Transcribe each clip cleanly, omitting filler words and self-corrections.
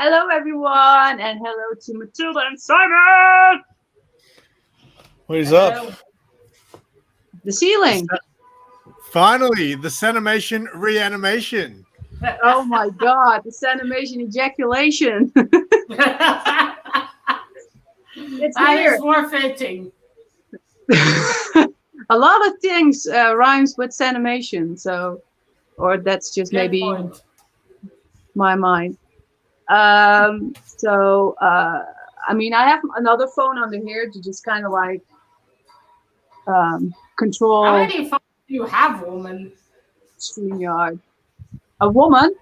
Hello, everyone, and hello to Matilda and Simon. What is up? The ceiling. Finally, the Sanimation reanimation. Oh my God, the Sanimation ejaculation. It's That here. is more fitting. A lot of things rhymes with Sanimation, so, or that's just Good maybe point. my mind. I mean, I have another phone under here to just kind of like control How many phones do you have, woman? StreamYard. A woman?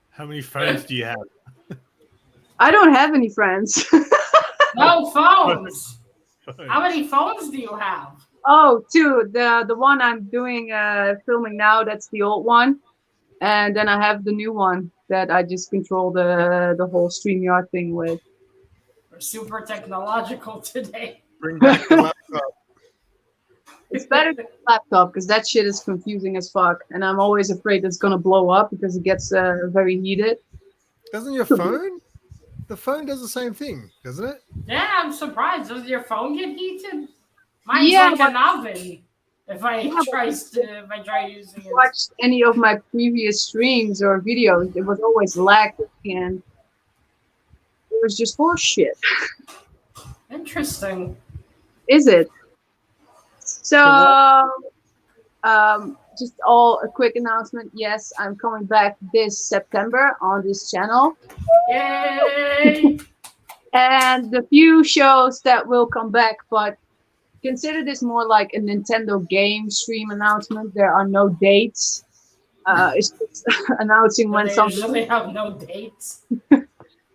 How many phones do you have? I don't have any friends. No phones. How many phones do you have? Oh, two. The one I'm doing filming now, that's the old one. And then I have the new one that I just control the whole StreamYard thing with. We're super technological today. Bring back the laptop. It's better than a laptop because that shit is confusing as fuck. And I'm always afraid it's gonna blow up because it gets very heated. Doesn't your phone? The phone does the same thing, doesn't it? Yeah, I'm surprised. Does your phone get heated? Mine's Yeah, like an oven. If I try using it. Watched any of my previous streams or videos, it was always laggy and it was just horse shit. Interesting. Is it? So, just a quick announcement. Yes, I'm coming back this September on this channel. Yay! And the few shows that will come back, but consider this more like a Nintendo game stream announcement. There are no dates. It's just announcing when They something. usually have no dates.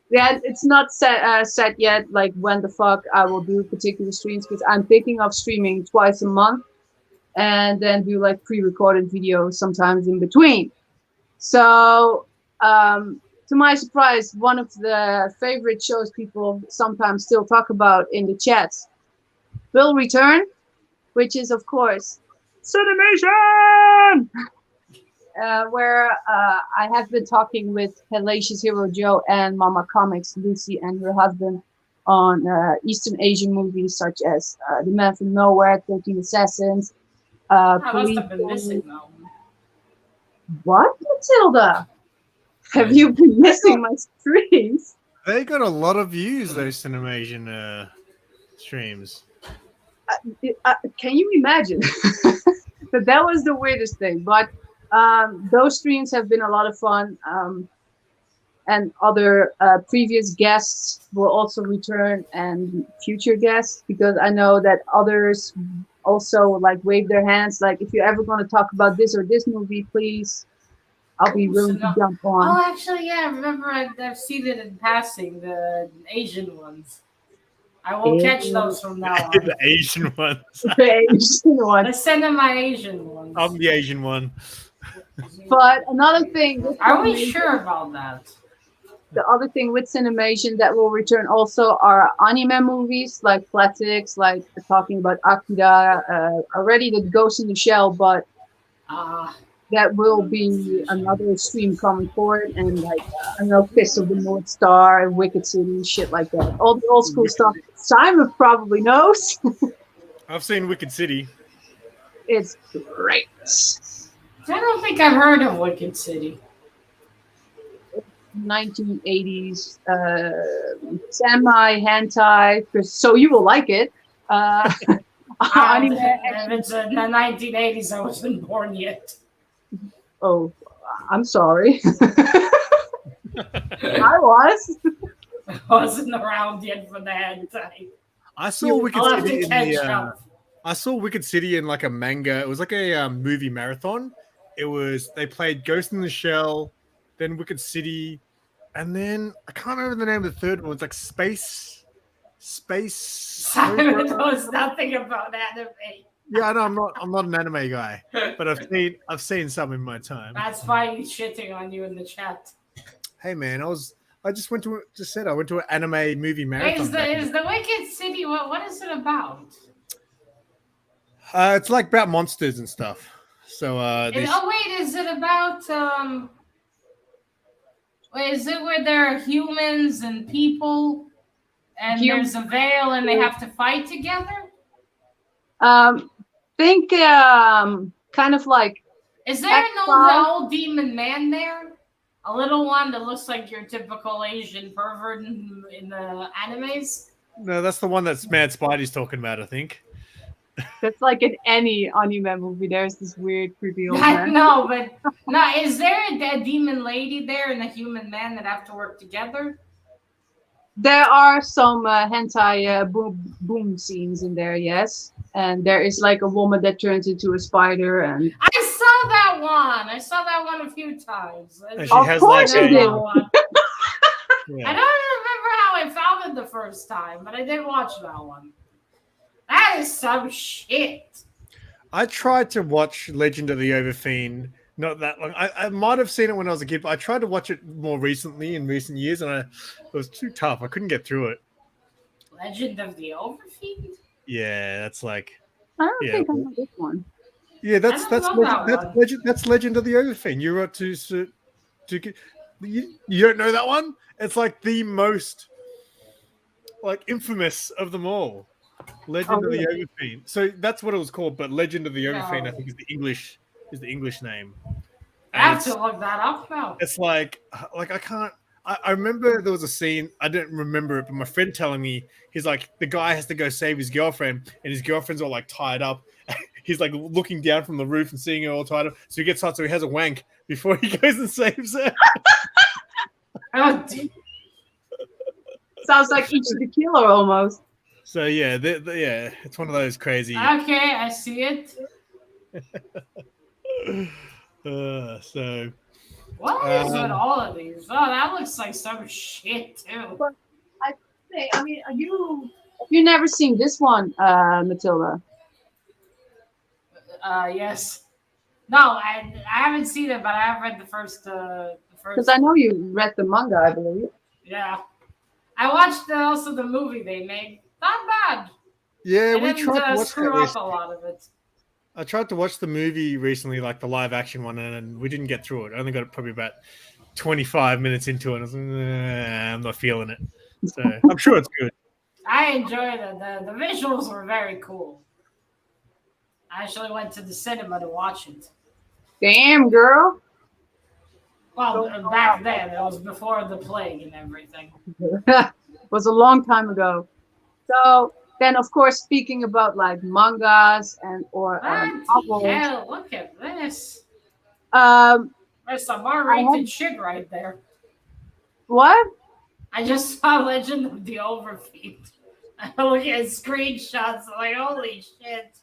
Yeah, it's not set yet, like when the fuck I will do particular streams, because I'm thinking of streaming twice a month and then do like pre-recorded videos sometimes in between. So, to my surprise, one of the favorite shows people sometimes still talk about in the chats will return, which is, of course, Sanimation! Where I have been talking with Hellacious Hero Joe and Mama Comics Lucy and her husband on Eastern Asian movies such as The Man from Nowhere, 13 Assassins. I must have been missing though. What, Matilda? Have you been missing my streams? They got a lot of views, those Sanimation streams. Can you imagine? That was the weirdest thing. But those streams have been a lot of fun. And other previous guests will also return and future guests, because I know that others also like wave their hands. Like, if you're ever going to talk about this or this movie, please, I'll be willing to jump on. Oh, actually, yeah. Remember, I've seen it in passing, the Asian ones. I will catch those from now on. The Asian ones. The Asian one. Let's send them my Asian ones. I'm the Asian one. But another thing. Are we sure about that? The other thing with Sanimation that will return also are anime movies, like classics, like talking about Akira, already the Ghost in the Shell, but that will be another stream coming forward, and like I know Fist of the North Star, Wicked City, shit like that. All the old school stuff. Simon probably knows. I've seen Wicked City. It's great. I don't think I've heard of Wicked City. 1980s semi hentai, so you will like it. If it's in the 1980s, I wasn't born yet. Oh, I'm sorry. I was. I wasn't around yet for the hentai. I saw Wicked I'll have City to in catch the. up. I saw Wicked City in like a manga. It was like a movie marathon. They played Ghost in the Shell, then Wicked City, and then I can't remember the name of the third one. It's like Space. Simon knows nothing about anime. Yeah, I know I'm not an anime guy, but I've seen some in my time. That's why he's shitting on you in the chat. Hey man, I just went to an anime movie marathon. Is the Wicked City? What is it about? It's like about monsters and stuff. So wait, is it about Wait, is it where there are humans and people, and Human. there's a veil, and they have to fight together? Um, think kind of like Is there X the Files. old demon man there? A little one that looks like your typical Asian pervert in the animes? No, that's the one that Mad Spidey's talking about, I think. That's like in any anime movie. There's this weird, creepy old I man. know, but no, is there a demon lady there and a human man that have to work together? There are some hentai boom scenes in there, yes. And there is like a woman that turns into a spider, and I saw that one. I saw that one a few times. And she of has course like you a, did. yeah. I don't remember how I found it the first time, but I did watch that one. That is some shit. I tried to watch Legend of the Overfiend not that long. I might have seen it when I was a kid, but I tried to watch it more recently in recent years, and it was too tough. I couldn't get through it. Legend of the Overfiend? Yeah, that's like I don't yeah, think I know this one. yeah. I don't know that one. That's Legend of the Overfiend. You're up to get you don't know that one? It's like the most like infamous of them all. Legend Oh, of the really? Overfiend. So that's what it was called, but Legend of the Overfiend, No. I think, is the English name. I And have to look that up now. it's like I can't. I remember there was a scene. I don't remember it, but my friend telling me he's like the guy has to go save his girlfriend, and his girlfriend's all like tied up. He's like looking down from the roof and seeing her all tied up. So he gets out, so he has a wank before he goes and saves her. Oh, Sounds like Each the Killer almost. So yeah, yeah, it's one of those crazy. okay, I see it. So What is with all of these? Oh, that looks like some shit too. I mean, you never seen this one, Matilda? Yes. No, I haven't seen it, but I have read the first. Because I know you read the manga, I believe. Yeah, I watched also the movie they made. Not bad. yeah, They we didn't tried to watch screw that up a recently. lot of it. I tried to watch the movie recently, like the live action one, and we didn't get through it. I only got probably about 25 minutes into it. And I was like, I'm not feeling it. So I'm sure it's good. I enjoyed it. The visuals were very cool. I actually went to the cinema to watch it. Damn, girl. Well, back then, it was before the plague and everything. Was a long time ago. So then, of course, speaking about like mangas and or What the novels, hell? Look at this. um, There's some R-rated shit right there. what? I just saw Legend of the Overfiend. I look at screenshots. I'm like, holy shit.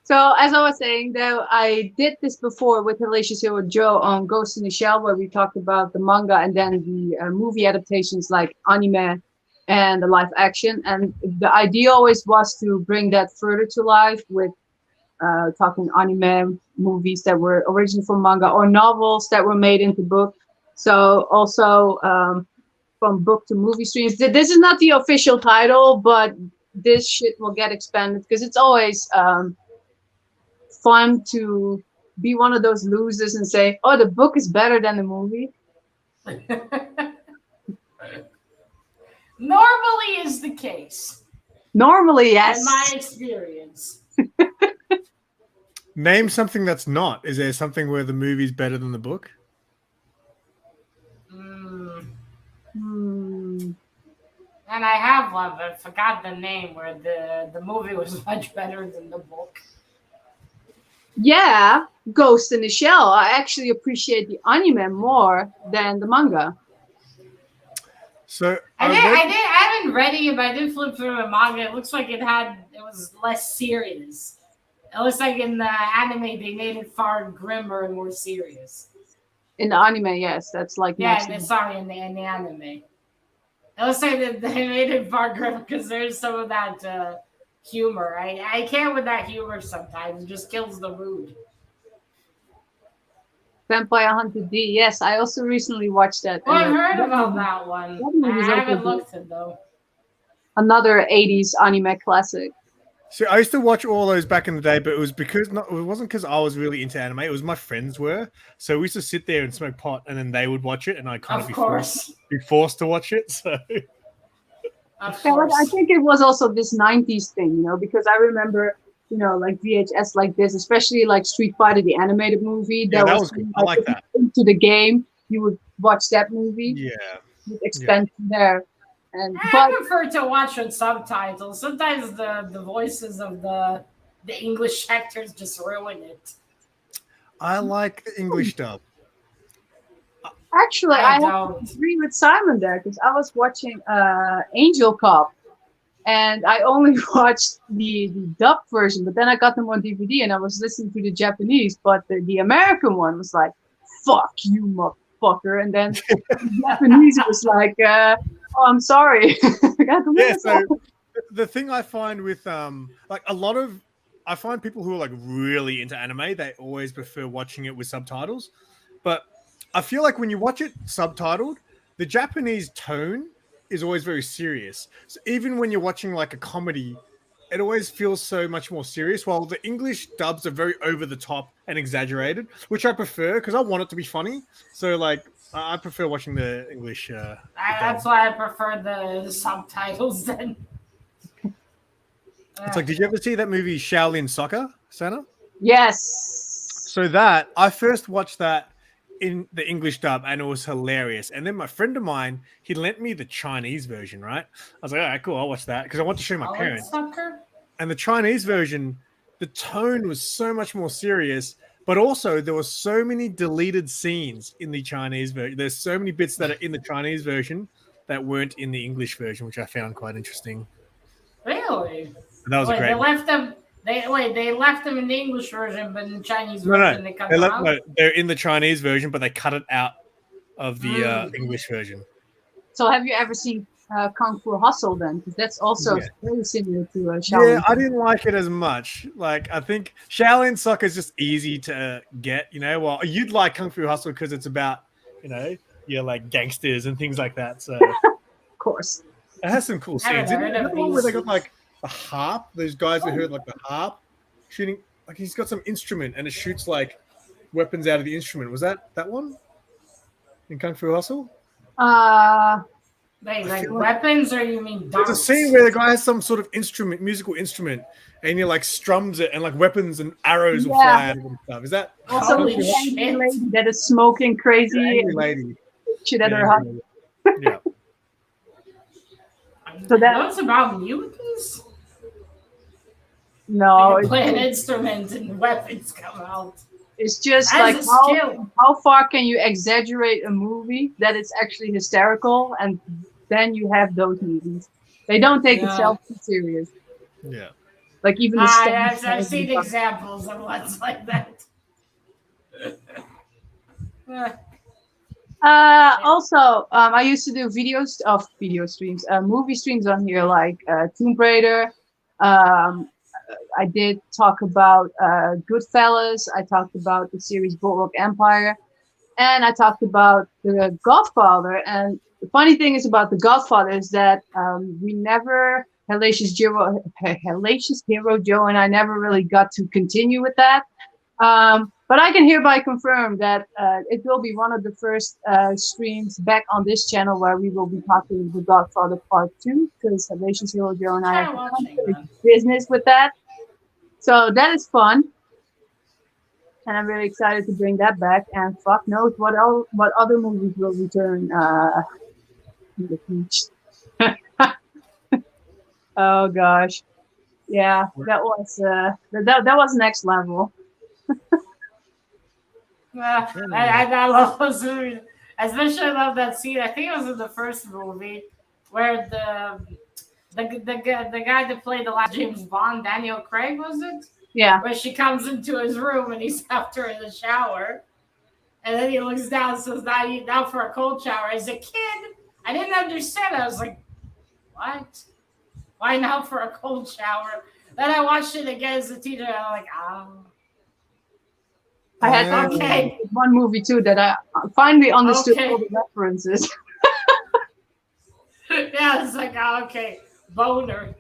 So as I was saying, though, I did this before with Hellacious Hero Joe on Ghost in the Shell, where we talked about the manga and then the movie adaptations like anime and the live action. And the idea always was to bring that further to life with talking anime movies that were originally from manga or novels that were made into book. So also from book to movie streams. This is not the official title, but this shit will get expanded because it's always fun to be one of those losers and say, "Oh, the book is better than the movie." Normally is the case. Normally, yes. In my experience. Name something that's not. Is there something where the movie's better than the book? And I have one, but I forgot the name where the movie was much better than the book. Yeah, Ghost in the Shell. I actually appreciate the anime more than the manga. So I didn't read it, but I did flip through the manga. It looks like it was less serious. It looks like in the anime they made it far grimmer and more serious. In the anime, yes, that's like in the anime. It looks like that they made it far grim because there's some of that humor. I can't with that humor sometimes. It just kills the mood. Vampire Hunter D. Yes, I also recently watched that. Well, I heard about that one. I haven't looked it though. Another 80s anime classic. So I used to watch all those back in the day, but it was because it wasn't because I was really into anime. It was my friends were. So we used to sit there and smoke pot, and then they would watch it, and I'd kind of Of course. be forced to watch it. So Of Yeah, but I course. think it was also this 90s thing, you know, because I remember, you know, like VHS like this, especially like Street Fighter, the animated movie. yeah, That that was was good. kind of I like like if you that. were into the game, you would watch that movie. Yeah, You'd yeah. extend from there. And I but prefer to watch with subtitles. Sometimes the voices of the English actors just ruin it. I like the English dub. actually, I I have to don't. agree with Simon there because I was watching Angel Cop, and I only watched the dub version, but then I got them on DVD and I was listening to the Japanese, but the American one was like, "Fuck you, motherfucker," and then the Japanese was like, "Oh, I'm sorry, I got to Yeah, listen." so the thing I find with like a lot of I find people who are like really into anime, they always prefer watching it with subtitles. But I feel like when you watch it subtitled, the Japanese tone is always very serious. So even when you're watching like a comedy, it always feels so much more serious. While the English dubs are very over the top and exaggerated, which I prefer because I want it to be funny. So like I prefer watching the English dub. That's why I prefer the subtitles then. It's like, did you ever see that movie Shaolin Soccer, Santa? Yes. So that I first watched that in the English dub and it was hilarious. And then my friend of mine, he lent me the Chinese version, right? I was like, all right, cool, I'll watch that because I want to show my Solid parents. Sucker? And the Chinese version, the tone was so much more serious, but also there were so many deleted scenes in the Chinese version. There's so many bits that are in the Chinese version that weren't in the English version, which I found quite interesting. Really? And that was a Wait, great. they left them. They left them in the English version, but in the Chinese No, version they cut them out. no, they're in the Chinese version, but they cut it out of the Mm. English version. So have you ever seen Kung Fu Hustle then? Because that's also Yeah. very similar to Shaolin. Yeah, I didn't like it as much. Like, I think Shaolin Soccer is just easy to get, you know. Well, you'd like Kung Fu Hustle because it's about, you know, yeah, like gangsters and things like that. So Of course. it has some cool I haven't scenes. heard Isn't it of the one where they these. got like a harp? Those guys that heard like the harp shooting, like he's got some instrument and it shoots like weapons out of the instrument. Was that one in Kung Fu Hustle? Uh, Wait, I like feel like weapons, or you mean there's a darts? scene where the guy has some sort of instrument, musical instrument, and he like strums it, and like weapons and arrows will Yeah. fly out of it and stuff. Is that also, Holy the shit. angry lady that is smoking crazy Angry Lady? shit at Yeah, her hut. Angry Lady. Yeah. So that- Those about mutants? No, You play an instrument and weapons come out. it's just That's like a skill. how far can you exaggerate a movie that it's actually hysterical, and then you have those movies. They don't take Yeah. itself too serious. Yeah. Like even the I've seen examples of ones like that. Also, I used to do video streams, movie streams on here, like Tomb Raider. I did talk about Goodfellas. I talked about the series Boardwalk Empire, and I talked about The Godfather. And the funny thing is about The Godfather is that we never, Hellacious Hero Joe and I never really got to continue with that. But I can hereby confirm that it will be one of the first streams back on this channel where we will be talking The Godfather Part 2, because Hellacious Hero Joe and I have unfinished business with that. So that is fun. And I'm really excited to bring that back. And fuck knows what other movies will return in the future. Oh gosh. Yeah, that was that was next level. I love those movies. Especially love that scene. I think it was in the first movie where the guy that played the last James Bond, Daniel Craig, was it? Yeah. Where she comes into his room and he's after in the shower. And then he looks down and says, now for a cold shower. As a kid, I didn't understand. I was like, what? Why now for a cold shower? Then I watched it again as a teenager. And I'm like, I had okay. one movie too that I finally understood Okay. all the references. Yeah, it's like, okay, boner.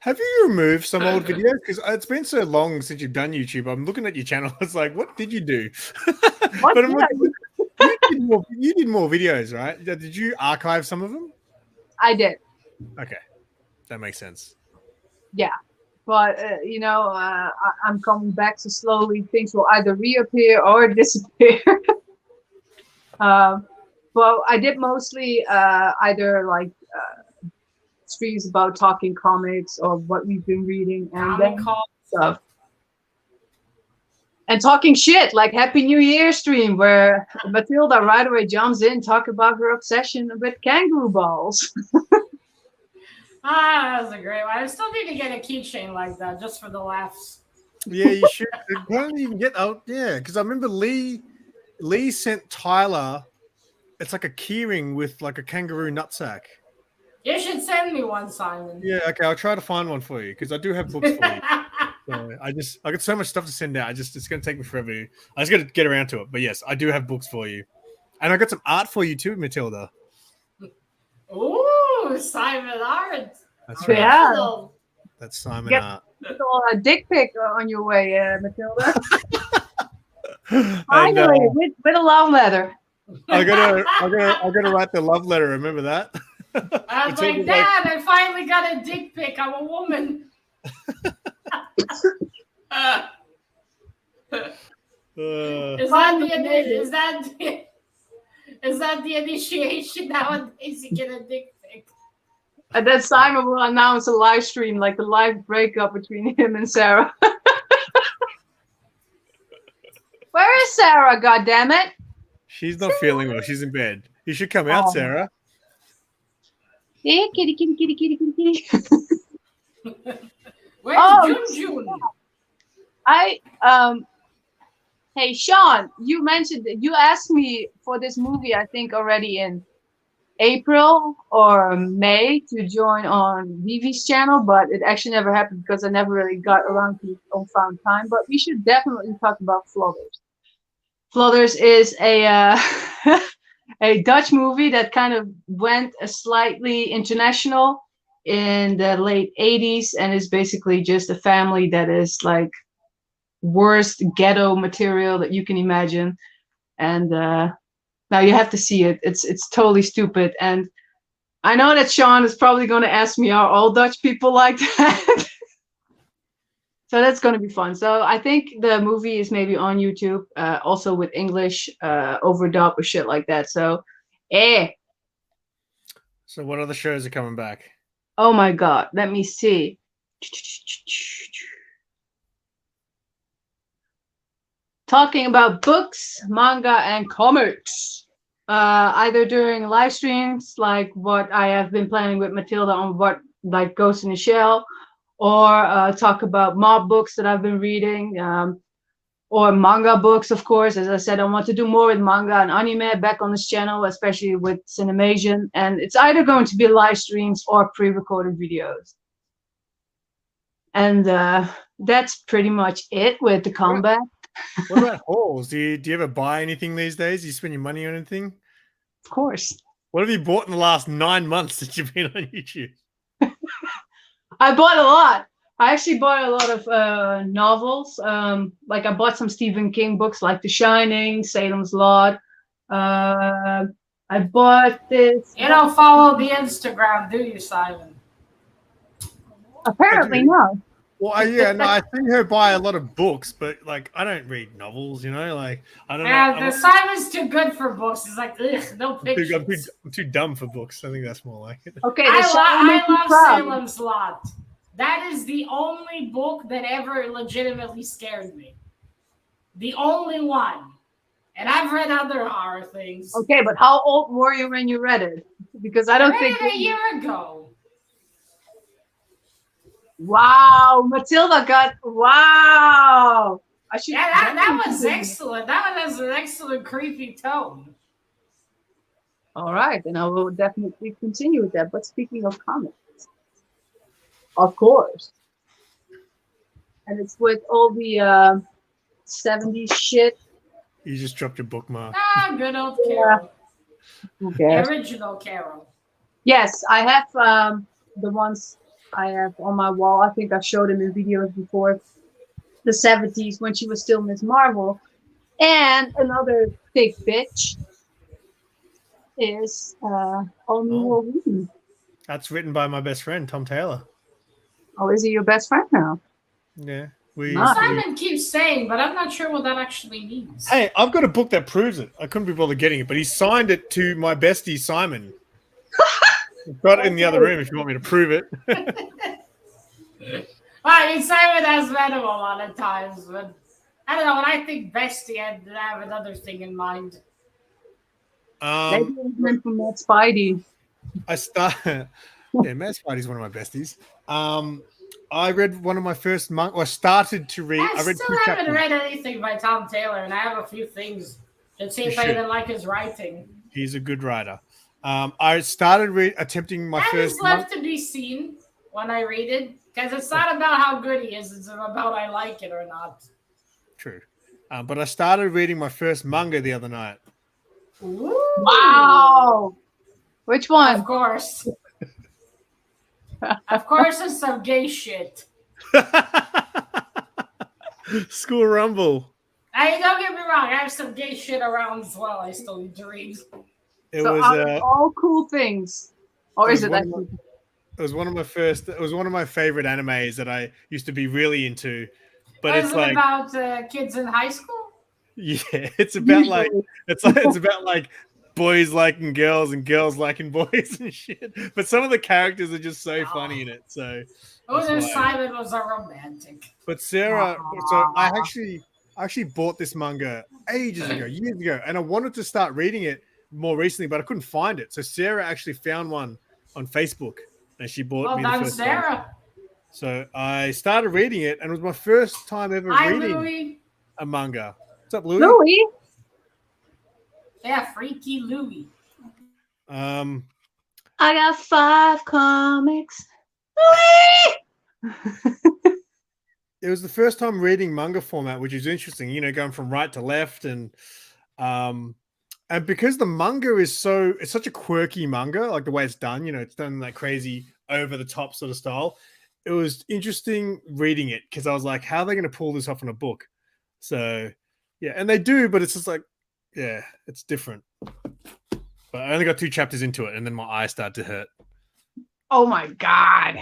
Have you removed some old videos? Because it's been so long since you've done YouTube. I'm looking at your channel. It's like, what did you do? What But I'm did looking, you did more videos, right? Did you archive some of them? I did. Okay, that makes sense. Yeah. But, I'm coming back so slowly. Things will either reappear or disappear. Well, I did mostly either like streams about talking comics or what we've been reading, and then stuff. And talking shit, like Happy New Year stream, where Matilda right away jumps in, talk about her obsession with kangaroo balls. That was a great one. I still need to get a keychain like that just for the laughs. Yeah, you should. Why don't you get out? Yeah, because I remember Lee sent Tyler. It's like a keyring with like a kangaroo nutsack. You should send me one, Simon. Yeah, okay, I'll try to find one for you because I do have books for you. So I got so much stuff to send out. It's gonna take me forever. I just gotta get around to it. But yes, I do have books for you, and I got some art for you too, Matilda. Ooh, Simon art. That's right. Yeah. That's Simon Get art. a dick pic on your way, Matilda. And, Finally, with a love letter. I gotta write the love letter. Remember that? I was like, Dad, I finally got a dick pic. I'm a woman. Is that the initiation nowadays? You get a dick pic. And then Simon will announce a live stream, like the live breakup between him and Sarah. Where is Sarah, goddammit? She's not feeling well. She's in bed. You should come out, Sarah. Yeah, kitty, kitty, kitty, kitty, kitty, kitty. Where's June? Hey, Sean, you mentioned that you asked me for this movie, I think already in April or May to join on Vivi's channel, but it actually never happened because I never really got around to it or found time. But we should definitely talk about Flodders. Flodders is a a Dutch movie that kind of went slightly international in the late 80s and is basically just a family that is like worst ghetto material that you can imagine. And now you have to see it. It's totally stupid. And I know that Sean is probably going to ask me, are all Dutch people like that? So that's going to be fun. So I think the movie is maybe on YouTube, also with English overdub or shit like that. So, So what other shows are coming back? Oh my God. Let me see. Talking about books, manga, and comics. Either during live streams, like what I have been planning with Matilda on what like Ghost in the Shell, or talk about mob books that I've been reading, or manga books, of course. As I said, I want to do more with manga and anime back on this channel, especially with Sanimation. And it's either going to be live streams or pre-recorded videos. And that's pretty much it with the comeback. What about hauls? Do you ever buy anything these days? Do you spend your money on anything? Of course. What have you bought in the last 9 months since you've been on YouTube? I bought a lot. I actually bought a lot of novels. Like I bought some Stephen King books like The Shining, Salem's Lot. I bought this. You don't follow the Instagram, do you, Simon? Apparently not. Well, yeah, no, I see her buy a lot of books, but like I don't read novels, you know. Like I don't know. Simon's too good for books. He's like, ugh, no pictures. I'm too dumb for books. I think that's more like it. Okay, I love Salem's Lot. That is the only book that ever legitimately scared me. The only one. And I've read other horror things. Okay, but how old were you when you read it? Because I don't think a year ago. Wow, Matilda got wow. That was excellent. That one has an excellent creepy tone. All right, then I will definitely continue with that. But speaking of comics, of course, and it's with all the 70s shit. You just dropped your bookmark. Good old Carol. Okay. The original Carol. Yes, I have the ones I have on my wall. I think I've showed him in videos before. The 70s when she was still Miss Marvel. And another big bitch is All New Oh, Wolverine. that's written by my best friend Tom Taylor. Oh, is he your best friend now? Yeah, Nice. Simon keeps saying, but I'm not sure what that actually means. Hey, I've got a book that proves it. I couldn't be bothered getting it, but he signed it to my bestie Simon. I've got it in the other room if you want me to prove it. Well, I mean, Simon has met him a lot of times, but I don't know. When I think bestie, I have another thing in mind. Maybe it was meant for Matt Spidey. Yeah, Matt Spidey's one of my besties. I read one of my first or started to read. I read still two haven't chapters. read anything by Tom Taylor, and I have a few things to see if I even like his writing. He's a good writer. I started attempting my that first. That is left to be seen when I read it, because it's not about how good he is; it's about I like it or not. True, but I started reading my first manga the other night. Ooh. Wow! Which one? Of course. Of course, it's some gay shit. School Rumble. Hey, don't get me wrong. I have some gay shit around as well. I still need to read. It was all cool things, or is it? It was one of my first. It was one of my favorite animes that I used to be really into. But it's like about kids in high school. Yeah, it's about it's about like boys liking girls and girls liking boys and shit. But some of the characters are just so funny in it. So Simon was a romantic. But Sarah, so I actually bought this manga years ago, and I wanted to start reading it more recently, but I couldn't find it. So Sarah actually found one on Facebook, and she bought me the first Sarah. one. So I started reading it, and it was my first time ever reading a manga. What's up, Louie? Louie? Yeah, freaky Louie. I got 5 comics. Louie! It was the first time reading manga format, which is interesting, you know, going from right to left, and because the manga is it's such a quirky manga, like the way it's done, you know, it's done in that crazy over the top sort of style. It was interesting reading it because I was like, how are they going to pull this off in a book? So yeah, and they do, but it's just like, yeah, it's different. But I only got 2 chapters into it, and then my eyes started to hurt. Oh my god.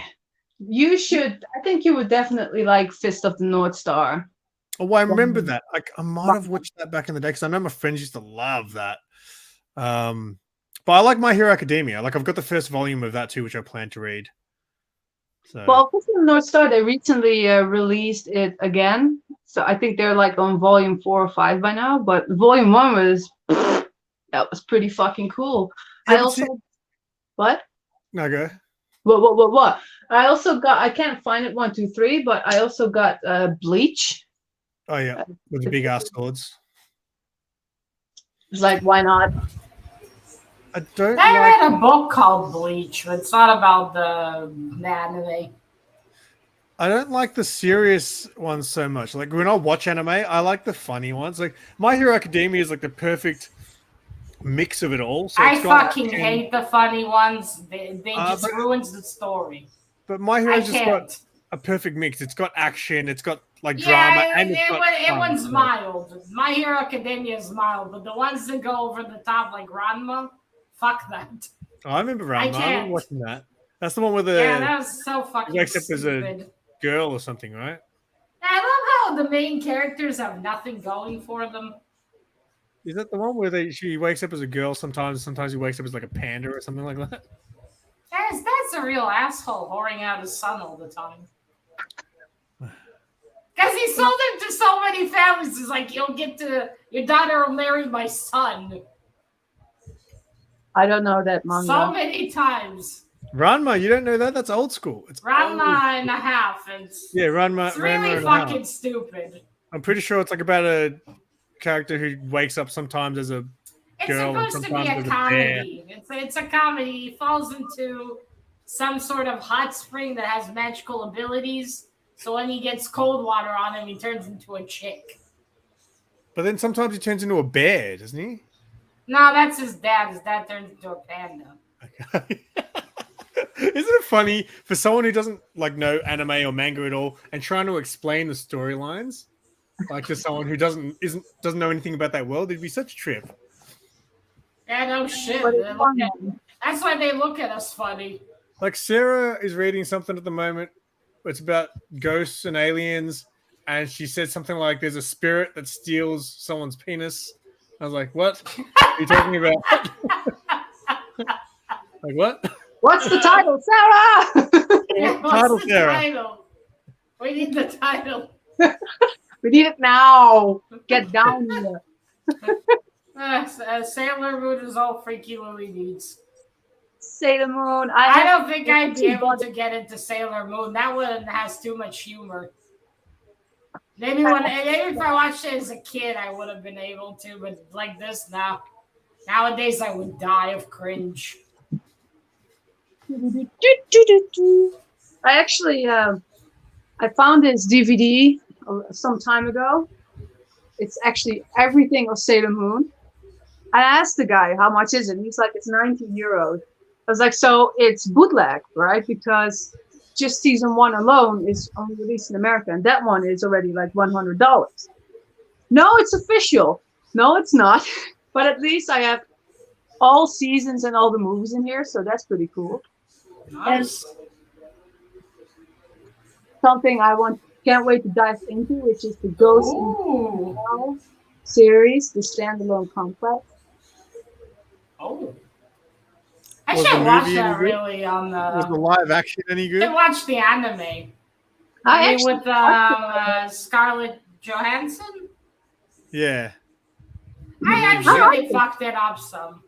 You should, I think you would definitely like Fist of the North Star. Oh, I remember that. I might have watched that back in the day because I know my friends used to love that. But I like My Hero Academia. Like I've got the first volume of that too, which I plan to read. So. Well, Fist of the North Star, they recently released it again. So I think they're like on volume 4 or 5 by now. But volume 1 was that was pretty fucking cool. What? No, go. What? I also got, I can't find it 1, 2, 3, but I also got Bleach. Oh yeah, with the big ass swords. It's like, why not? I don't. I read a book called Bleach, but it's not about the anime. I don't like the serious ones so much. Like when I watch anime, I like the funny ones. Like My Hero Academia is like the perfect mix of it all. So I fucking hate the funny ones. They just ruins the story. But My Hero's just got a perfect mix. It's got action, it's got like drama, and it one's mild. My Hero Academia is mild, but the ones that go over the top like Ranma, fuck that. Oh, I remember Ranma. I remember watching that. That's the one with the that was so fucking stupid. As a girl or something, right? I love how the main characters have nothing going for them. Is that the one where she wakes up as a girl sometimes he wakes up as like a panda or something like that? That's a real asshole whoring out his son all the time. Because he sold him to so many families. He's like, your daughter will marry my son. I don't know that manga. So many times. Ranma, you don't know that? That's old school. It's Ranma and a half. Ranma. It's really fucking stupid. I'm pretty sure it's like about a character who wakes up sometimes as a girl. It's supposed to be a comedy. It's a comedy. He falls into some sort of hot spring that has magical abilities. So when he gets cold water on him, he turns into a chick. But then sometimes he turns into a bear, doesn't he? No, that's his dad. His dad turns into a panda. Okay. Isn't it funny for someone who doesn't like know anime or manga at all and trying to explain the storylines, like to someone who doesn't know anything about that world? It'd be such a trip. Yeah, no shit. But it's fun. That's why they look at us funny. Like Sarah is reading something at the moment. It's about ghosts and aliens, and she said something like, "There's a spirit that steals someone's penis." I was like, "What are you talking about?" Like what? What's the title, Sarah? Yeah, what's the title? We need the title. We need it now. Get down here. Sailor Moon is all Freaky Louie needs. Sailor Moon. I don't think I'd be able to get into Sailor Moon. That one has too much humor. Maybe if I watched it as a kid, I would have been able to, but like this now. Nowadays, I would die of cringe. I actually, I found this DVD some time ago. It's actually everything of Sailor Moon. I asked the guy, how much is it? And he's like, it's 90 euros. I was like, so it's bootleg, right? Because just season 1 alone is only released in America. And that one is already like $100. No, it's official. No, it's not. But at least I have all seasons and all the movies in here. So that's pretty cool. Nice. And something can't wait to dive into, which is the Ghost in the Shell series, the standalone complex. Oh. I should watch that really on the... Was the live action any good? I watched the anime. I actually with Scarlett Johansson? Yeah. I'm sure they fucked it up some.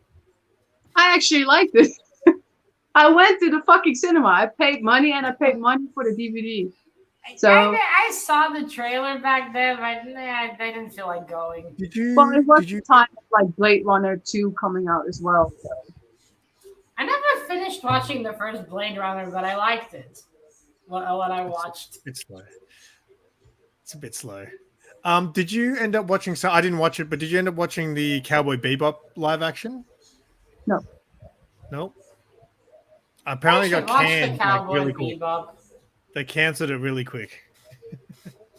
I actually liked it. I went to the fucking cinema. I paid money and I paid money for the DVD. So I saw the trailer back then, but I didn't feel like going. Well, it was the time of like Blade Runner 2 coming out as well. So. I never finished watching the first Blade Runner, but I liked it. What I watched. It's slow. It's a bit slow. Did you end up watching? So I didn't watch it, but did you end up watching the Cowboy Bebop live action? No. Nope. Apparently got canned like really quick. Bebop. They canceled it really quick.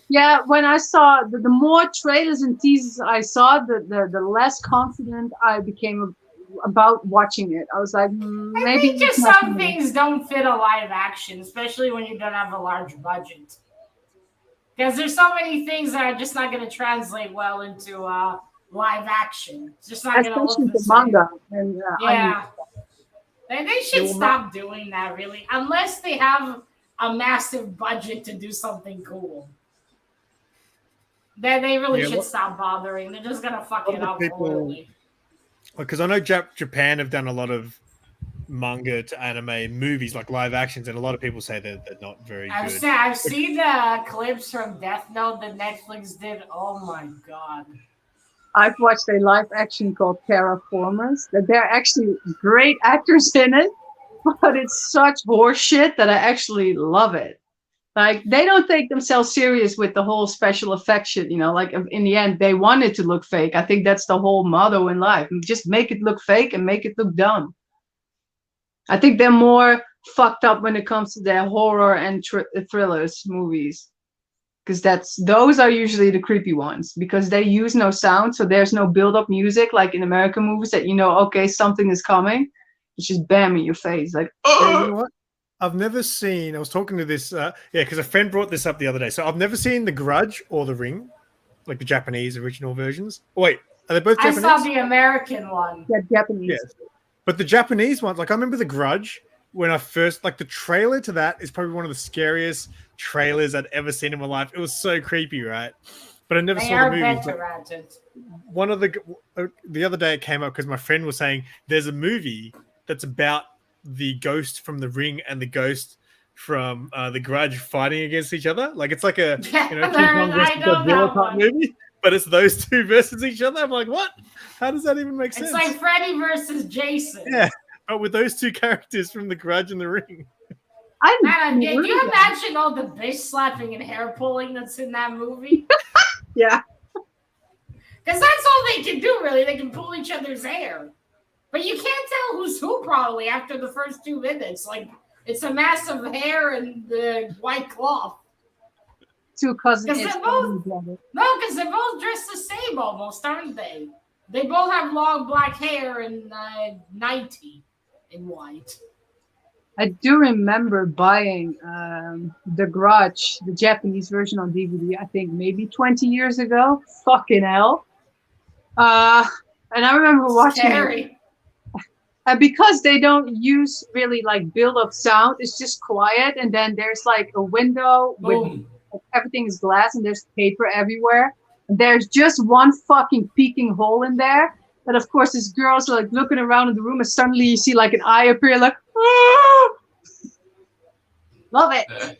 Yeah, when I saw the more trailers and teasers I saw, the less confident I became about watching it. I was like, maybe. I think just some things don't fit a live action, especially when you don't have a large budget. Because there's so many things that are just not going to translate well into live action. It's just not going to look the same. Manga. And, yeah. They should stop doing that, really, unless they have a massive budget to do something cool. Then they really should stop bothering. They're just going to fuck it up horribly. Because I know Japan have done a lot of manga to anime movies, like live actions, and a lot of people say they're not very good. I've seen the clips from Death Note that Netflix did. Oh my god. I've watched a live action called Terraformers. That they're actually great actors in it, but it's such horseshit that I actually love it. Like, they don't take themselves serious with the whole special effects shit, you know, like in the end, they want it to look fake. I think that's the whole motto in life. Just make it look fake and make it look dumb. I think they're more fucked up when it comes to their horror and thrillers movies. Because those are usually the creepy ones because they use no sound. So there's no build-up music like in American movies that, you know, okay, something is coming. It's just bam in your face. Like, oh, you know what? I've never seen, I was talking to this, because a friend brought this up the other day. So I've never seen The Grudge or The Ring, like the Japanese original versions. Oh, wait, are they both Japanese? I saw the American one. Yeah, Japanese. Yes. But the Japanese ones, like I remember The Grudge when I first, like the trailer to that is probably one of the scariest trailers I'd ever seen in my life. It was so creepy, right? But I never saw the movie. One of the other day it came up because my friend was saying there's a movie that's about the ghost from The Ring and the ghost from The Grudge fighting against each other. Like it's like a King Kong versus Godzilla type movie, but it's those two versus each other. I'm like, what? How does that even make sense? It's like Freddy versus Jason. Yeah, but with those two characters from The Grudge and The Ring. Do you imagine all the bitch slapping and hair pulling that's in that movie? Yeah. Because that's all they can do, really. They can pull each other's hair. But you can't tell who's who probably after the first 2 minutes. Like, It's a mass of hair and the white cloth. Two cousins. Because they're both because they're both dressed the same almost, aren't they? They both have long black hair and 90 in white. I do remember buying The Grudge, the Japanese version on DVD, I think maybe 20 years ago. Fucking hell. And I remember watching it. And because they don't use really like build up sound, it's just quiet. And then there's like a window with everything is glass and there's paper everywhere. And there's just one fucking peeking hole in there. And of course, this girl's like looking around in the room and suddenly you see like an eye appear like, ah! Love it.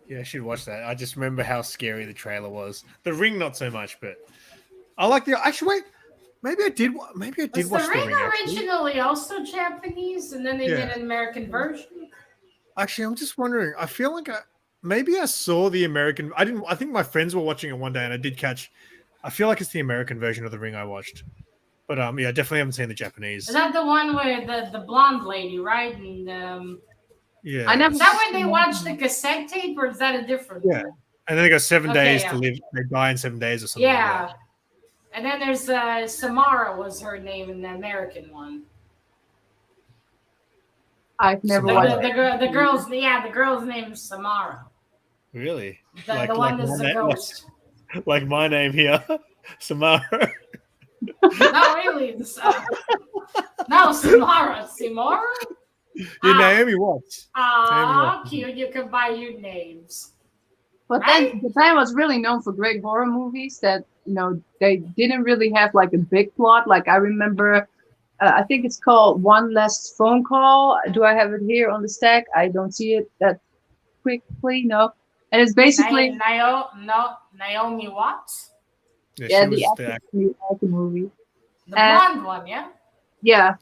Yeah, I should watch that. I just remember how scary the trailer was. The Ring, not so much, but I like the. Actually, wait. Maybe I did. Maybe I did watch the Ring. Actually. Originally also Japanese, and then they did an American version. Actually, I'm just wondering. I feel like maybe I saw the American. I didn't. I think my friends were watching it one day, and I did catch. I feel like it's the American version of the Ring I watched, but yeah, definitely haven't seen the Japanese. Is that the one where the blonde lady, right? And yeah, I never. Is that when they watched the cassette tape, or is that a different? Yeah, one? and then they got 7 days to live. They die in 7 days or something. Yeah. Like And then there's Samara was her name in the American one. I've never watched the girl's name is Samara. Really? The one that's the ghost. Like my name here, Samara. No, really. No, Samara. Samara? Naomi Watts. Cute. You can buy your names. But then Japan was really known for great horror movies that, they didn't really have like a big plot. Like I remember, I think it's called One Last Phone Call. Do I have it here on the stack? I don't see it that quickly. No. And it's basically Naomi Watts. Yeah, the acting movie. The blonde one, yeah. Yeah.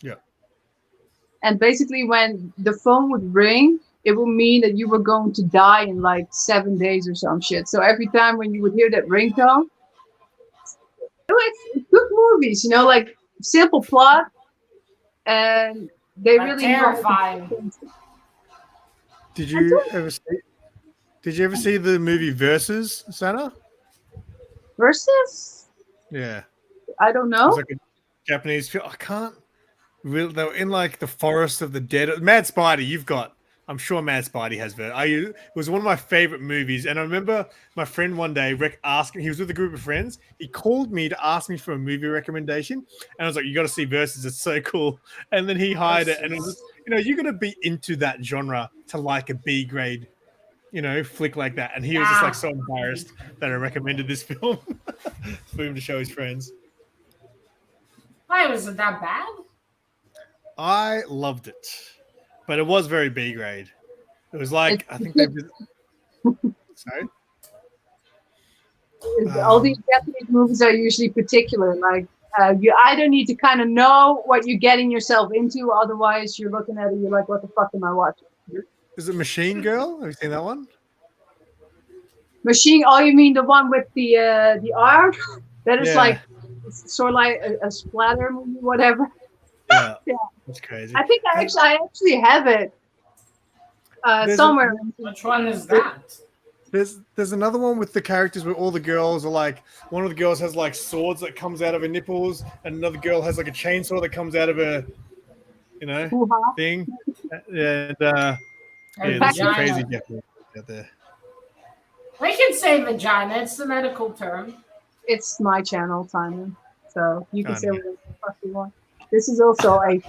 And basically, when the phone would ring, it would mean that you were going to die in like 7 days or some shit. So every time when you would hear that ringtone, it's good movies, like simple plot, and they really terrifying. Did you ever see the movie Versus, Sana? Versus? Yeah. I don't know. It's like a Japanese film. I can't really. They were in like the forest of the dead. Mad Spidey, you've got. I'm sure Mad Spidey has it. Was one of my favorite movies. And I remember my friend one day asking, he was with a group of friends. He called me to ask me for a movie recommendation. And I was like, you got to see Versus. It's so cool. And then he hired it. And it was, you're going to be into that genre to like a B grade, flick like that. And he was just like so embarrassed that I recommended this film for him to show his friends. Why was it that bad? I loved it. But it was very B grade. It was like, I think they did. Sorry? All these Japanese movies are usually particular. Like, you either need to kind of know what you're getting yourself into, otherwise you're looking at it, you're like, what the fuck am I watching? Is it Machine Girl? Have you seen that one? Machine? Oh, you mean the one with the arm? That is like, sort of like a splatter movie, whatever. Yeah. That's crazy. I think I actually have it somewhere. Which one is that? There's another one with the characters where all the girls are like, one of the girls has like swords that comes out of her nipples, and another girl has like a chainsaw that comes out of her, thing. And there's some crazy Japanese out there. We can say vagina. It's the medical term. It's my channel, Simon. So you can say whatever the fuck you want. This is also a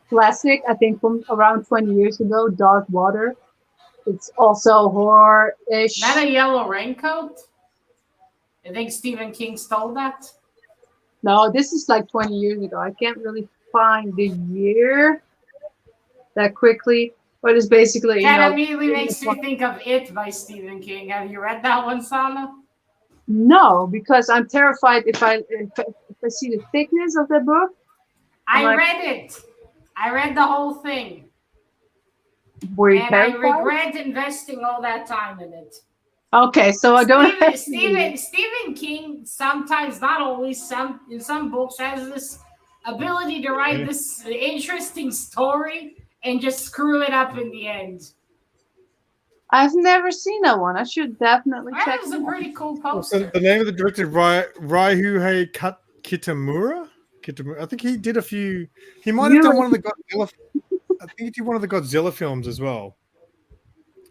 classic, I think, from around 20 years ago, Dark Water. It's also horror-ish. Is that a yellow raincoat? I think Stephen King stole that. No, this is like 20 years ago. I can't really find the year that quickly, but it's basically, That immediately makes me think of It by Stephen King. Have you read that one, Sana? No, because I'm terrified if I see the thickness of that book. I read it. I read the whole thing. Were you terrified? I regret investing all that time in it. Okay, so I don't. Stephen King sometimes, not always, in some books has this ability to write this interesting story, and just screw it up in the end. I've never seen that one. I should definitely check. That was a pretty cool poster. The name of the director, Ryuhei Kitamura. I think he did a few. He might have done one of the Godzilla. I think he did one of the Godzilla films as well.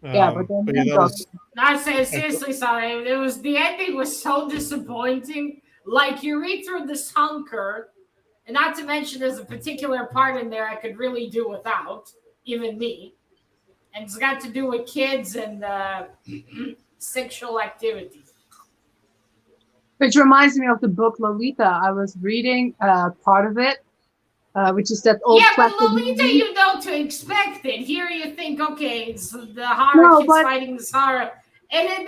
Yeah, but then that was. No, seriously, sorry. It was the ending was so disappointing. Like you read through this hunker, and not to mention there's a particular part in there I could really do without, even me. And it's got to do with kids and sexual activities. Which reminds me of the book Lolita. I was reading part of it, which is that old. Yeah, but Lolita, movie. you know to expect it. Here you think, okay, it's the horror kids fighting this horror. And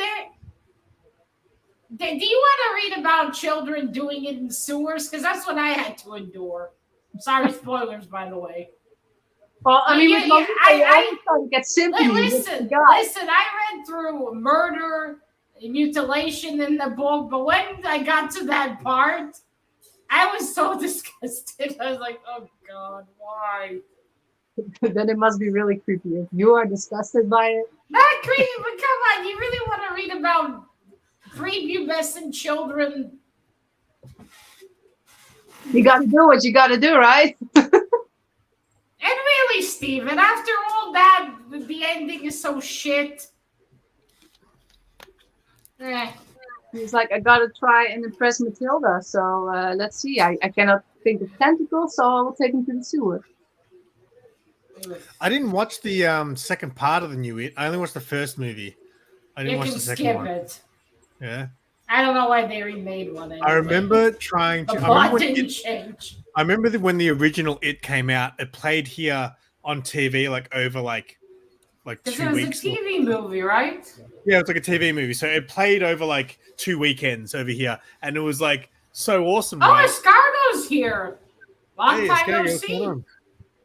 then do you want to read about children doing it in sewers? Because that's what I had to endure. Sorry, spoilers, by the way. Well, I mean, I try to get sympathy. Listen, I read through murder, mutilation in the book, but when I got to that part, I was so disgusted. I was like, oh God, why? Then it must be really creepy. If you are disgusted by it. Not creepy, but come on, you really want to read about prepubescent children? You got to do what you got to do, right? And really, Steven, after all that, the ending is so shit. He's like, I gotta try and impress Matilda. So let's see. I cannot think of tentacles, so I will take him to the sewer. I didn't watch the second part of the new It. I only watched the first movie. I didn't watch the second one. It. Yeah. I don't know why they remade one. Anyway. I remember trying to. The plot didn't change. I remember when the original It came out. It played here on TV over 2 weeks. It was a TV movie, right? Yeah, it's like a TV movie. So it played over 2 weekends over here, and it was so awesome. Oh, right? Escargo's here. Long time no Escargo, see.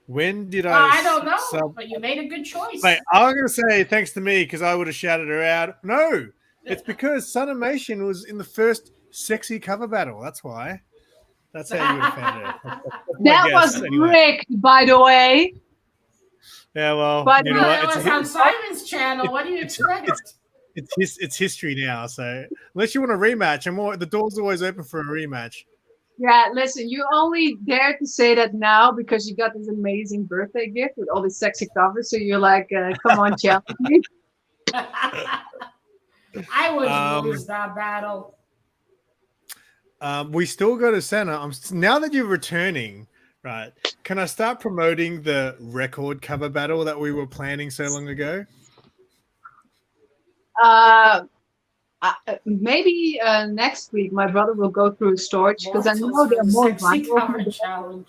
When did I? I don't know, but you made a good choice. Wait, I'm gonna say thanks to me because I would have shouted her out. No, it's because Sanimation was in the first sexy cover battle. That's why. That's how you would have found her. That was rigged, by the way. Yeah, well, but you know what? It was on Simon's channel. What do you expect? It's history now. So unless you want a rematch, the door's always open for a rematch. Yeah, listen, you only dare to say that now because you got this amazing birthday gift with all these sexy covers. So you're like, come on, challenge me. I wouldn't lose that battle. We still go to Senna. Now that you're returning, right? Can I start promoting the record cover battle that we were planning so long ago? Maybe next week my brother will go through storage because I know there are more vinyl.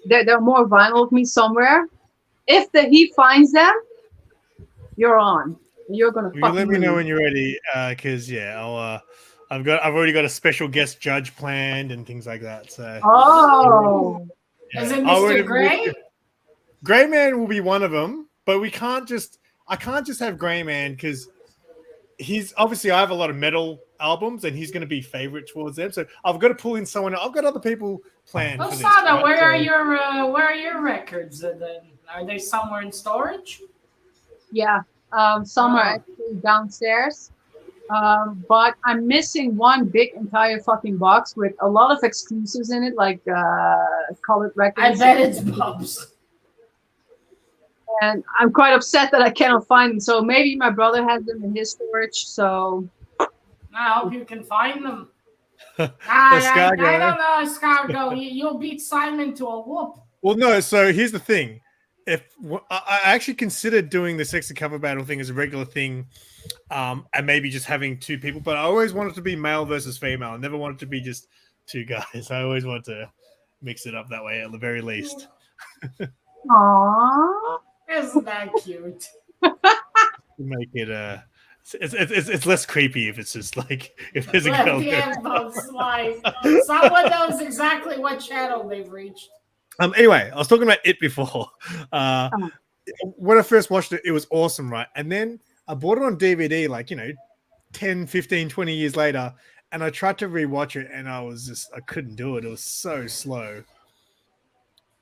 There are more vinyl of me somewhere. If he finds them, you're on. You're gonna. You let me know when you're ready, because I've already got a special guest judge planned and things like that. So. Oh. Yeah. Is it Mr. Gray? Gray Man will be one of them, but I can't just have Gray Man because he's obviously I have a lot of metal albums and he's going to be favorite towards them. So I've got to pull in someone. I've got other people planned. Well, Sada, where are your records? Then are they somewhere in storage? Yeah, some are actually downstairs. But I'm missing one big entire fucking box with a lot of exclusives in it, like colored records. I bet it's Bubs. And I'm quite upset that I cannot find them. So maybe my brother has them in his storage. So I hope you can find them. I don't know, Escargo. You'll beat Simon to a whoop. Well, no. So here's the thing. If I actually considered doing the sexy cover battle thing as a regular thing, and maybe just having two people, but I always wanted to be male versus female. I never wanted to be just two guys. I always want to mix it up that way at the very least. Aww. Isn't that cute? Make it it's less creepy if it's just if there's a girl there. Someone knows exactly what channel they've reached. Anyway, I was talking about it before. When I first watched it, it was awesome, right? And then I bought it on DVD 10, 15, 20 years later, and I tried to rewatch it and I couldn't do it. It was so slow.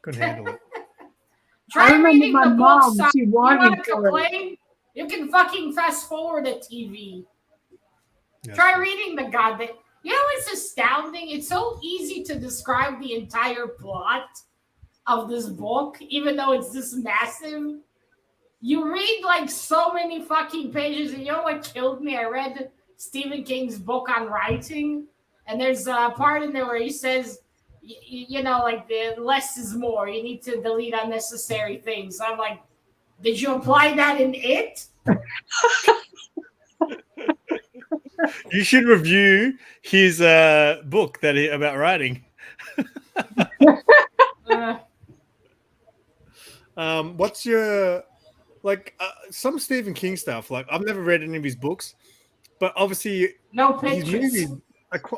Couldn't handle it. I Try remember reading my the books. mom. She You warned me want to for it. complain? You can fucking fast forward a TV. Yes, Try yes. reading the goddamn. You know, it's astounding. It's so easy to describe the entire plot of this book, even though it's this massive. You read like so many fucking pages, and you know what killed me? I read Stephen King's book on writing, and there's a part in there where he says, you know, like the less is more. You need to delete unnecessary things. I'm like, did you apply that in it? You should review his book about writing. Uh, What's your some Stephen King stuff? Like I've never read any of his books, but obviously no his pictures. movies.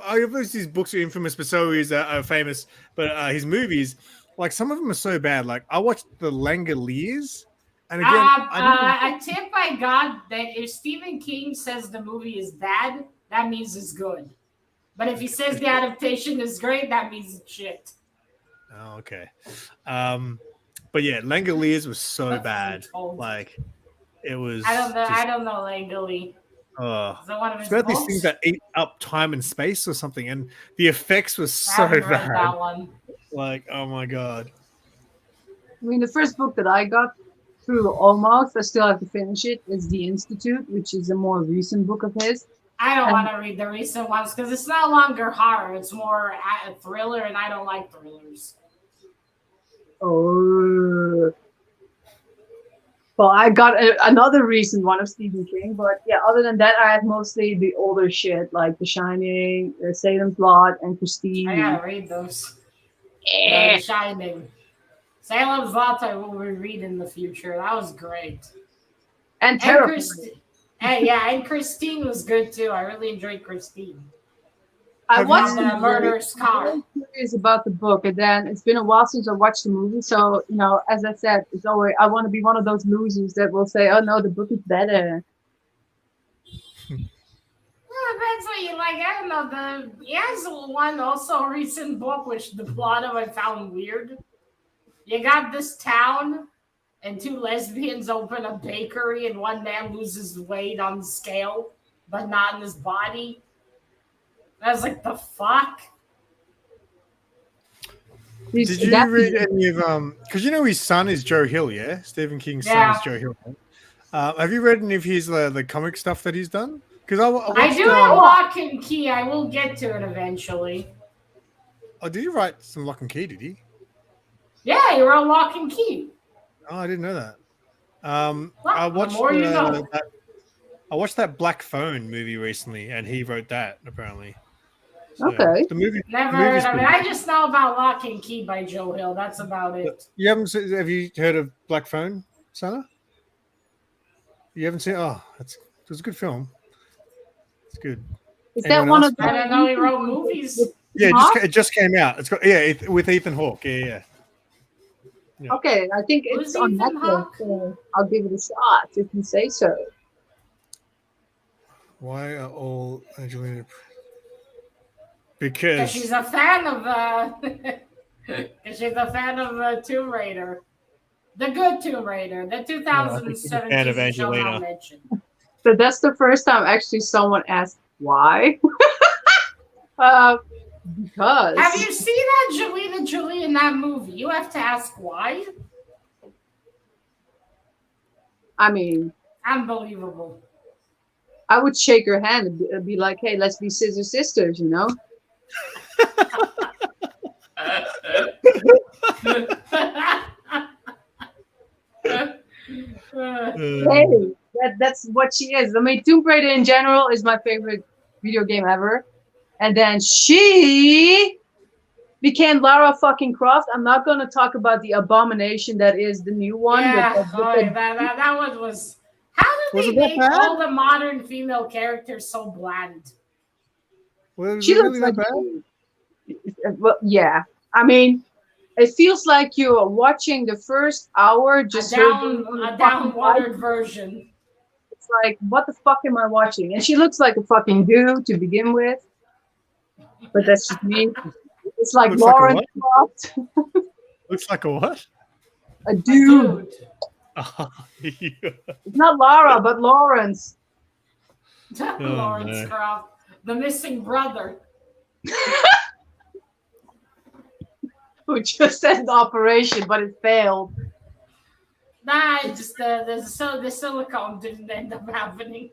Obviously his books are infamous, but so are famous. But his movies, like some of them are so bad. Like I watched The Langoliers, and again, A tip I got that if Stephen King says the movie is bad, that means it's good. But if he says the adaptation is great, that means it's shit. Oh, okay. But yeah, Langoliers was so bad. Like it was. I don't know. Just, I don't know Langley. Is that one of his it's about books? these things that eat up time and space or something, and the effects was I so haven't read bad. that one. Like, oh my god. I mean, the first book that I got through almost, I still have to finish it, is The Institute, which is a more recent book of his. I don't want to read the recent ones because it's no longer horror. It's more a thriller, and I don't like thrillers. Oh. Well, I got another recent one of Stephen King, but yeah, other than that, I have mostly the older shit like The Shining, Salem Plot, and Christine. I gotta read those. Yeah. The Shining. Salem's Lot I will reread in the future. That was great. And terrifying. And Christine was good too. I really enjoyed Christine. I watched the murderous car. I'm curious about the book, and then it's been a while since I watched the movie. So you know, as I said, it's always I want to be one of those losers that will say, "Oh no, the book is better." Well, depends what you like. I don't know. He has one also recent book, which the plot of I found weird. You got this town, and two lesbians open a bakery, and one man loses weight on the scale, but not in his body. I was like, the fuck? Did you read any of because you know his son is Joe Hill, yeah? Stephen King's son is Joe Hill. Have you read any of his the comic stuff that he's done? Because I do have Lock and Key. I will get to it eventually. Oh, did he write some Lock and Key? Did he? Yeah, he wrote Lock and Key. Oh, I didn't know that. I watched that Black Phone movie recently, and he wrote that apparently. So, okay. The movie. Never heard of it. I just know about Lock and Key by Joe Hill. That's about it. You haven't? Have you heard of Black Phone, Sana? You haven't seen? Oh, it was a good film. It's good. Is that one of? I don't know. He wrote movies. Yeah, it just came out. It's got with Ethan Hawke. Yeah. Okay, I think it's on Netflix. So I'll give it a shot if you say so. Why are all Angelina? Because she's a fan of Tomb Raider, the good Tomb Raider, the 2017 show I mentioned. So that's the first time actually someone asked why. Because have you seen that Angelina Jolie in that movie? You have to ask why. I mean, unbelievable. I would shake her hand and be like, "Hey, let's be scissor sisters," you know. Hey, that's what she is. I mean, Tomb Raider in general is my favorite video game ever. And then she became Lara fucking Croft. I'm not going to talk about the abomination that is the new one. Yeah, that one was... How did they make all the modern female characters so bland? Well, she looks really bad. Well, yeah. I mean, it feels like you're watching the first hour just... a downwatered version. It's like, what the fuck am I watching? And she looks like a fucking goo to begin with. But that's just me. It's like Lauren Croft. Looks like a what? A A dude. dude. It's not Lara, but Lawrence. Lawrence no. Croft, the missing brother. Who just had an operation, but it failed. Nah, just the silicone didn't end up happening.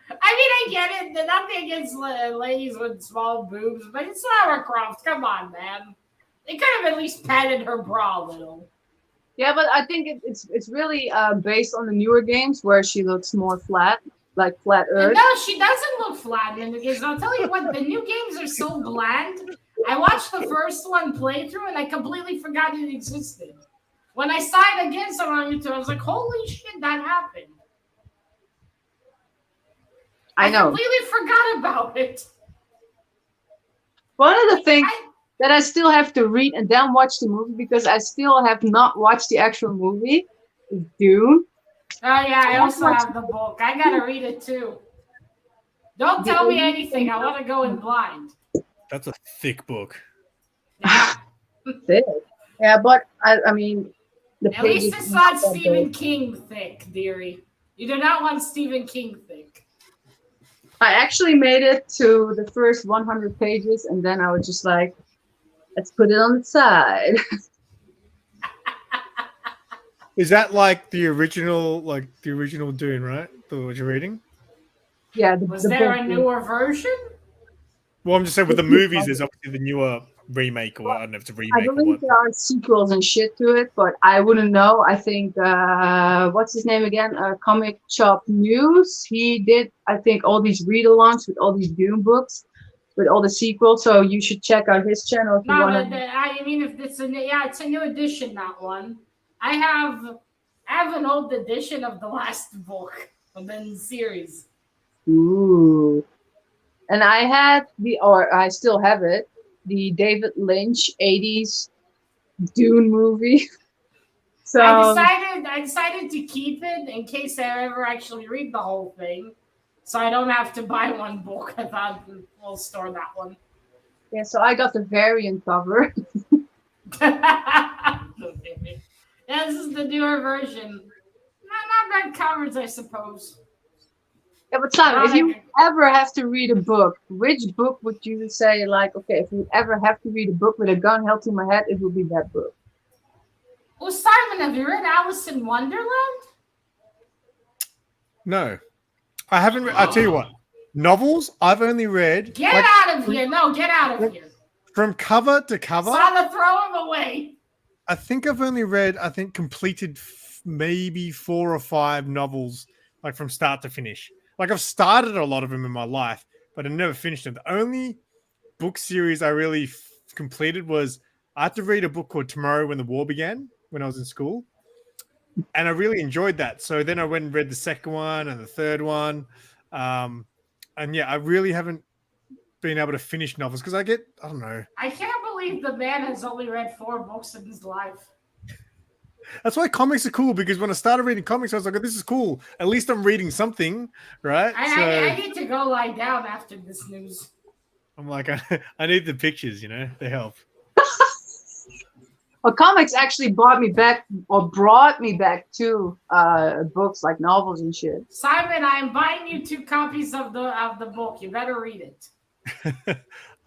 I mean, I get it. Nothing against ladies with small boobs, but it's Lara Croft. Come on, man. They could have at least padded her bra a little. Yeah, but I think it's really based on the newer games where she looks more flat, like flat And Earth. no, she doesn't look flat in the games. I'll tell you what, the new games are so bland. I watched the first one playthrough and I completely forgot it existed. When I saw it again somewhere on YouTube, I was like, holy shit, that happened. I know. Completely forgot about it. One of the things that I still have to read and then watch the movie because I still have not watched the actual movie is Dune. Oh yeah, I also have the book. I gotta read it too. Don't tell me anything. I want to go in blind. That's a thick book. Yeah. Yeah, but I mean, the At least pages it's not that Stephen big. King thick, dearie. You do not want Stephen King thick. I actually made it to the first 100 pages, and then I was just like, let's put it on the side. Is that like the original Dune, right? What you're reading? Yeah. Was there a newer version? Well, I'm just saying with the movies, there's obviously the newer remake, or I don't know if it's a I remake or believe what. there are sequels and shit to it, but I wouldn't know. I think what's his name again? Comic Shop News. He did, I think, all these read-alongs with all these Dune books, with all the sequels. So you should check out his channel if you No, want but to. I mean, if it's it's a new edition. That one. I have an old edition of the last book of the series. Ooh. And I had I still have it, the David Lynch 80s Dune movie. So I decided to keep it in case I ever actually read the whole thing, so I don't have to buy one book. I thought we'll store that one. yeah, so I got the variant cover. Yeah, this is the newer version. Not bad covers, I suppose. Yeah, but Simon, if you ever have to read a book, which book would you say, like, okay, if you ever have to read a book with a gun held to my head, it would be that book? Oh, Simon, have you read Alice in Wonderland? No, I haven't. I'll tell you what. Novels, I've only read. Get out of here! No, get out of here! From cover to cover. Sana, throw him away. I think I've only read. Completed maybe 4 or 5 novels, like from start to finish. Like I've started a lot of them in my life, but I never finished them. The only book series I really completed was I had to read a book called Tomorrow When the War Began when I was in school. And I really enjoyed that. So then I went and read the second one and the third one. And yeah, I really haven't been able to finish novels because I don't know. I can't believe the man has only read 4 books in his life. That's why comics are cool, because when I started reading comics, I was like, oh, this is cool. At least I'm reading something, right? I need to go lie down after this news. I'm like, I need the pictures, they help. Well, comics actually brought me back to books like novels and shit. Simon, I am buying you 2 copies of the book. You better read it.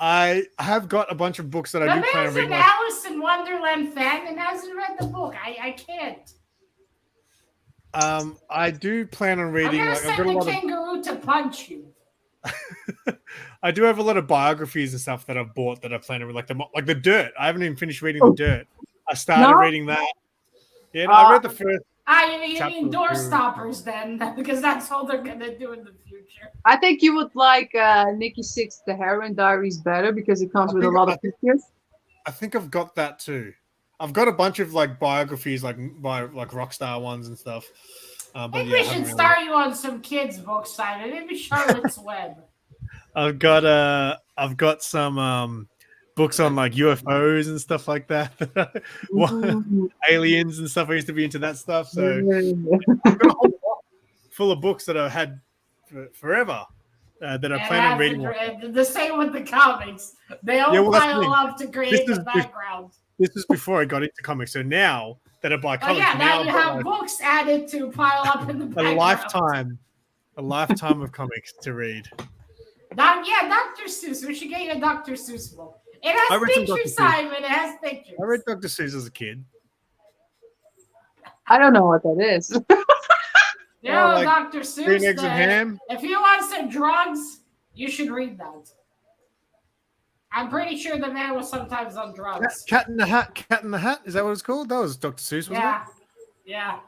I have got a bunch of books that I do plan on reading. The man's an Alice in Wonderland fan and hasn't read the book. I can't. I do plan on reading. I'm gonna send the kangaroo to punch you. I do have a lot of biographies and stuff that I've bought that I plan to read, like the Dirt. I haven't even finished reading the Dirt. I started reading that. Yeah, I read the first. You mean door stoppers then, because that's all they're gonna do in the future. I think you would like Nikki Sixx, The Heroin Diaries better because it comes with a lot of pictures. I think I've got that too. I've got a bunch of like biographies, like rock star ones and stuff. Maybe we should start you on some kids' books, Simon. Maybe Charlotte's Web. I've got some books on like UFOs and stuff like that. Aliens and stuff. I used to be into that stuff. So I've got a whole lot full of books that I've had forever that I plan on reading. The same with the comics. They all pile up to create the background. This was before I got into comics. So now that I buy Well, comics, yeah, now I've you got have books added to pile up in the a background. lifetime of comics to read. Dr. Seuss. We should get you a Dr. Seuss book. It I has read some Dr. pictures, Seuss. Simon. It has pictures. I read Dr. Seuss as a kid. I don't know what that is. You know, like Dr. Green Seuss. Eggs and Ham. If you want some drugs, you should read that. I'm pretty sure the man was sometimes on drugs. Cat in the Hat. Cat in the Hat. Is that what it's called? That was Dr. Seuss, wasn't it? Yeah.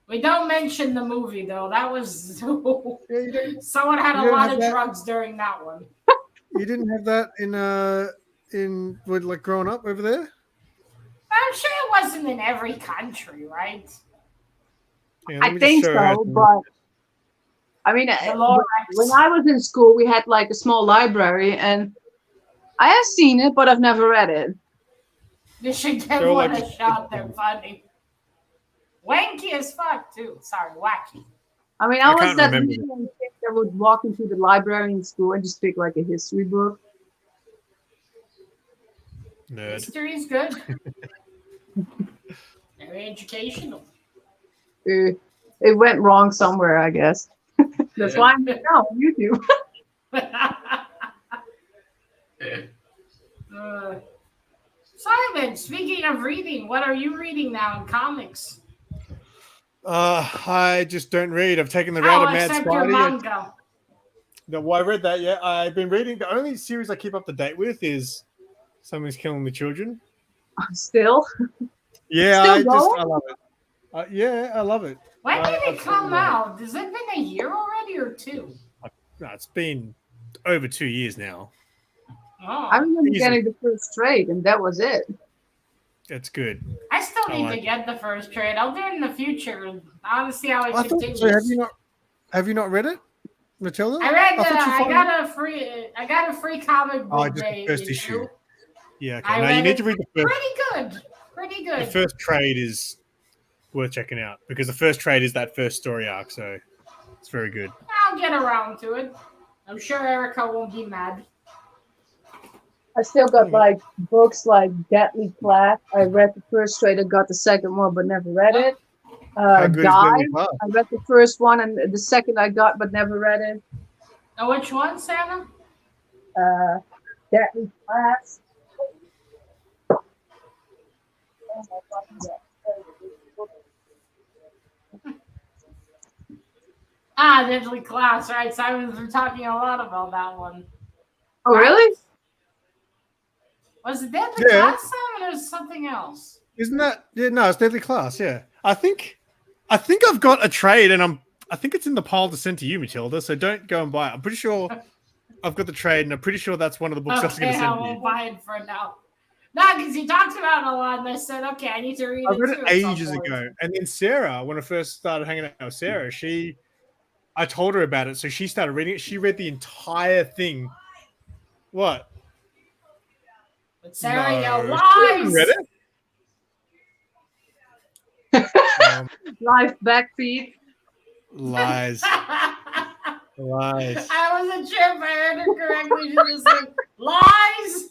We don't mention the movie though. That was someone had a don't lot have of that? drugs during that one. You didn't have that in like growing up over there? I'm sure it wasn't in every country, right? Yeah, I think so, but I mean, when I was in school, we had like a small library, and I have seen it, but I've never read it. You should give one a shot. They're funny. Wanky as fuck, too. Sorry, wacky. I mean, I was that kid that would walk into the library in school and just pick like a history book. Nerd. History's good. Very educational. It went wrong somewhere, I guess. That's why I'm now on YouTube. Simon, speaking of reading, what are you reading now in comics? I just don't read. I've taken the route of Mad except your Spidey. manga. Well, I read that. Yeah, I've been reading. The only series I keep up to date with is Someone's Killing the Children. Still? Yeah, Still I going? love it. Yeah, I love it. When did it come out? Has it been a year already or 2? No, it's been over 2 years now. Oh. I remember getting the first trade, and that was it. That's good. I still need to get the first trade. I'll do it in the future. I want to see how it continues. So have you not read it, Matilda? I read. I got a free comic book just day the first issue. Yeah, okay. Now you need to read the first. Pretty good. The first trade is worth checking out because the first trade is that first story arc, so it's very good. I'll get around to it. I'm sure Erica won't be mad. I still got like books like Deadly Class. I read the first trade and got the second one, but never read it. Dive. I read the first one and the second I got, but never read it. Which one, Santa? Deadly Class. Deadly Class, right? Simon's been talking a lot about that one. Oh, really? Was it Deadly Class, Simon, or something else? Isn't that? Yeah, no, it's Deadly Class. Yeah, I think I've got a trade, and I think it's in the pile to send to you, Matilda. So don't go and buy it. I'm pretty sure I've got the trade, and I'm pretty sure that's one of the books I was going to send I won't buy it for now. No, because you talked about it a lot, and I said, okay, I need to read it. I read it ages ago, and then Sarah, when I first started hanging out with Sarah, I told her about it, so she started reading it. She read the entire thing. What? But Sarah, you lies. Read it? Live backfeed. Lies. Lies. I wasn't sure if I heard her correctly. She was like, lies.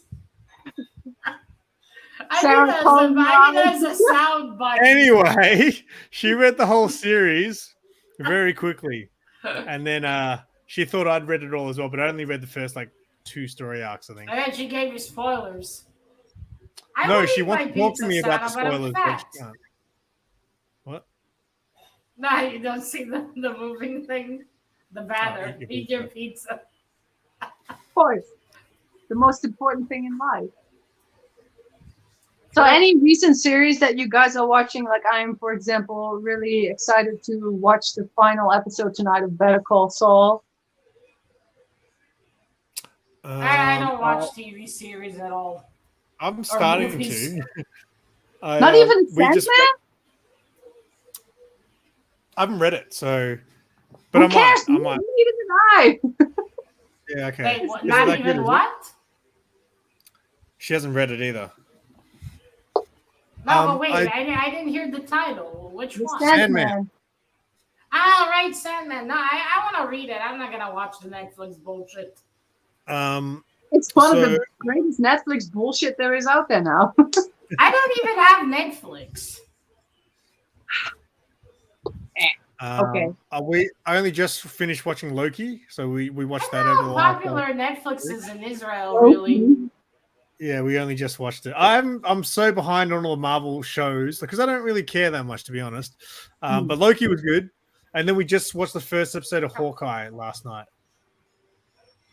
I think that's a sound button. Anyway, she read the whole series very quickly. And then she thought I'd read it all as well, but I only read the first 2 story arcs, I think. I bet she gave you spoilers. No, she wants to talk to me about the spoilers, but she can't. What? No, you don't see the moving thing? The banner. Eat your pizza. Of course. The most important thing in life. So any recent series that you guys are watching, like I'm, for example, really excited to watch the final episode tonight of Better Call Saul. I don't watch TV series at all. I'm starting to. Not even Sandman? I haven't read it, so... But Who cares? I might. Neither did I. Yeah, okay. Wait, what, not even good, what? She hasn't read it either. No, but wait, I didn't hear the title. Which one? Sandman. Oh, right, Sandman. No, I want to read it. I'm not going to watch the Netflix bullshit. It's one of the greatest Netflix bullshit there is out there now. I don't even have Netflix. Okay. I only just finished watching Loki, so we watched I that over know the how last. popular Netflix is in Israel, really. Okay. Yeah, we only just watched it. I'm so behind on all the Marvel shows because I don't really care that much, to be honest. But Loki was good, and then we just watched the first episode of Hawkeye last night.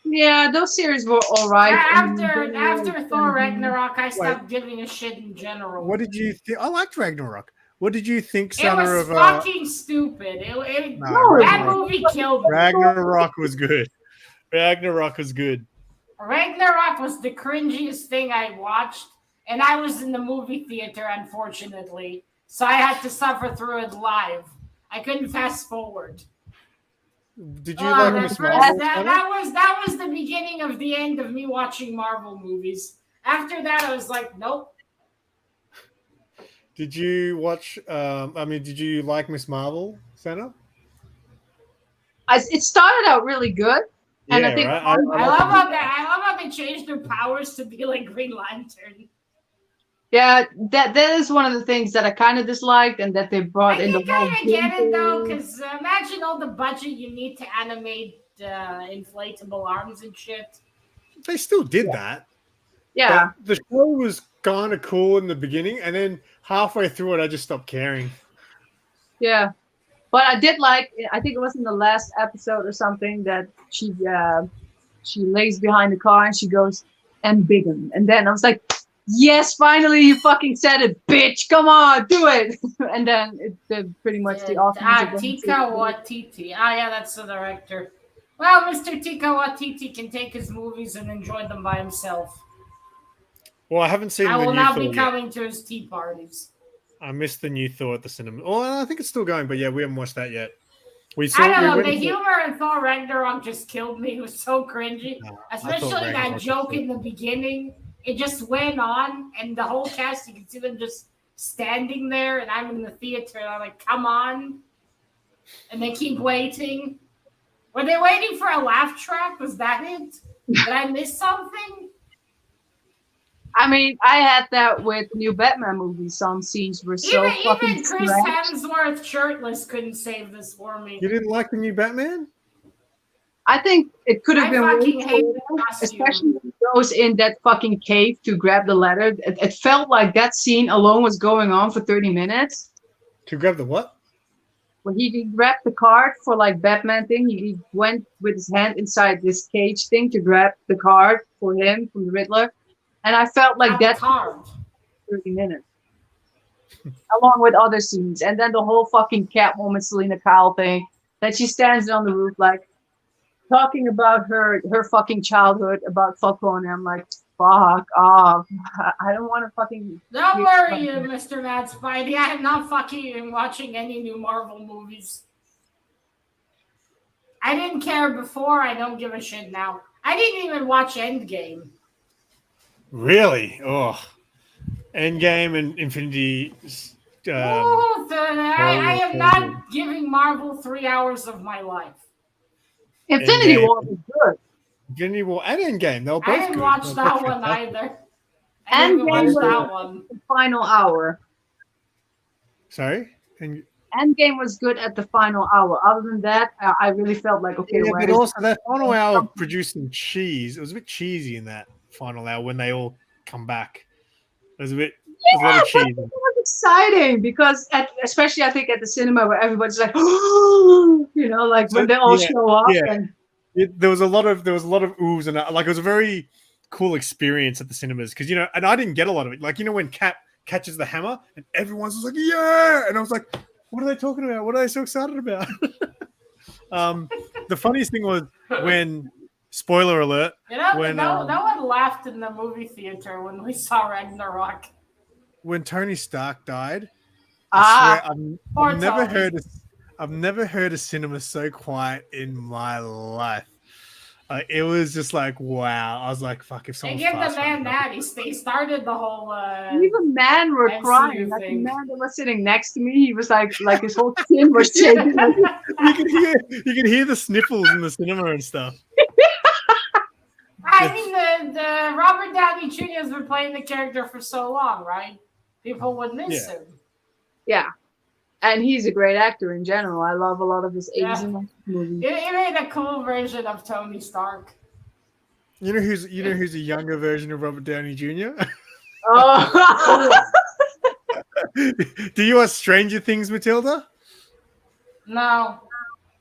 Yeah, those series were all right. After Thor Ragnarok, I Wait, stopped giving a shit in general. what did you think? I liked Ragnarok. What did you think, It Sana, was of fucking stupid. No, That movie killed me. Ragnarok was good. Ragnarok was good. Ragnarok was the cringiest thing I watched, and I was in the movie theater, unfortunately, so I had to suffer through it live. I couldn't fast forward. Did you like Miss Marvel? That was the beginning of the end of me watching Marvel movies. After that, I was like, nope. Did you watch? Did you like Miss Marvel, Sana? It started out really good, and I Yeah, think right. I love how they changed their powers to be like Green Lantern. yeah, that is one of the things that I kind of disliked, and that they brought I in the can whole kind of get it though, because imagine all the budget you need to animate inflatable arms and shit. They still did that. Yeah, But the show was kind of cool in the beginning, and then halfway through it, I just stopped caring. yeah. But I did like. I think it was in the last episode or something that she lays behind the car and she goes "embiggen," and then I was like, "Yes, finally you fucking said it, bitch! Come on, do it!" And then pretty much the awesome. Tika Waititi. Ah, yeah, that's the director. Well, Mr. Tika Waititi can take his movies and enjoy them by himself. Well, I haven't seen. I the will new now Thor be yet. coming to his tea parties. I missed the new Thor at the cinema. Oh, I think it's still going, but yeah, we haven't watched that yet. We I don't know. went The to- humor in Thor Ragnarok just killed me. It was so cringy. Especially that Ragnarok joke was in the beginning. It just went on, and the whole cast, you can see them just standing there, and I'm in the theater, and I'm like, come on. And they keep waiting. Were they waiting for a laugh track? Was that it? Did I miss something? I mean, I had that with new Batman movies. Some scenes were so fucking Even Chris stretched. Hemsworth shirtless couldn't save this for me. You didn't like the new Batman? I think it could have I been fucking way hate cooler, the costume. especially when he goes in that fucking cave to grab the letter. It felt like that scene alone was going on for 30 minutes. To grab the what? When he grabbed the card for like Batman thing, he went with his hand inside this cage thing to grab the card for him from the Riddler. And I felt like that card. 30 minutes. Along with other scenes. And then the whole fucking Catwoman Selena Kyle thing. That she stands on the roof like talking about her fucking childhood, about Falcone. I'm like, fuck off. I don't want to fucking. Don't worry, you, Mr. Mad Spidey. I am not fucking watching any new Marvel movies. I didn't care before. I don't give a shit now. I didn't even watch Endgame. Really? Oh, Endgame and Infinity. I am not giving Marvel 3 hours of my life. Infinity War was good. Infinity War and Endgame. They were both I didn't good. watch that one either. I didn't watch that one. The final hour. Sorry? Endgame was good at the final hour. Other than that, I really felt like, okay, yeah, but also that final hour producing cheese. It was a bit cheesy in that final hour when they all come back. It was a bit. Yeah, but it was exciting because, especially I think at the cinema where everybody's like, you know, like when they all show up. Yeah. And there was a lot of oohs and like it was a very cool experience at the cinemas because and I didn't get a lot of it. Like when Cap catches the hammer and everyone's just like, yeah, and I was like, what are they talking about? What are they so excited about? The funniest thing was when, spoiler alert, when no one laughed in the movie theater when we saw Ragnarok. When Tony Stark died. I swear, I've never heard a cinema so quiet in my life. It was just like, wow. I was like, fuck, if someone. They give the man that. He started the whole. Even men were crying. Like the man that was sitting next to me, he was like his whole skin was shaking. You could hear the sniffles in the cinema and stuff. I mean, the Robert Downey Jr. has been playing the character for so long, right? people would miss Yeah. him. Yeah. And he's a great actor in general. I love a lot of his 80s Yeah. and 90s movies. He made a cool version of Tony Stark. You know who's a younger version of Robert Downey Jr.? Oh, Do you watch Stranger Things, Matilda? No.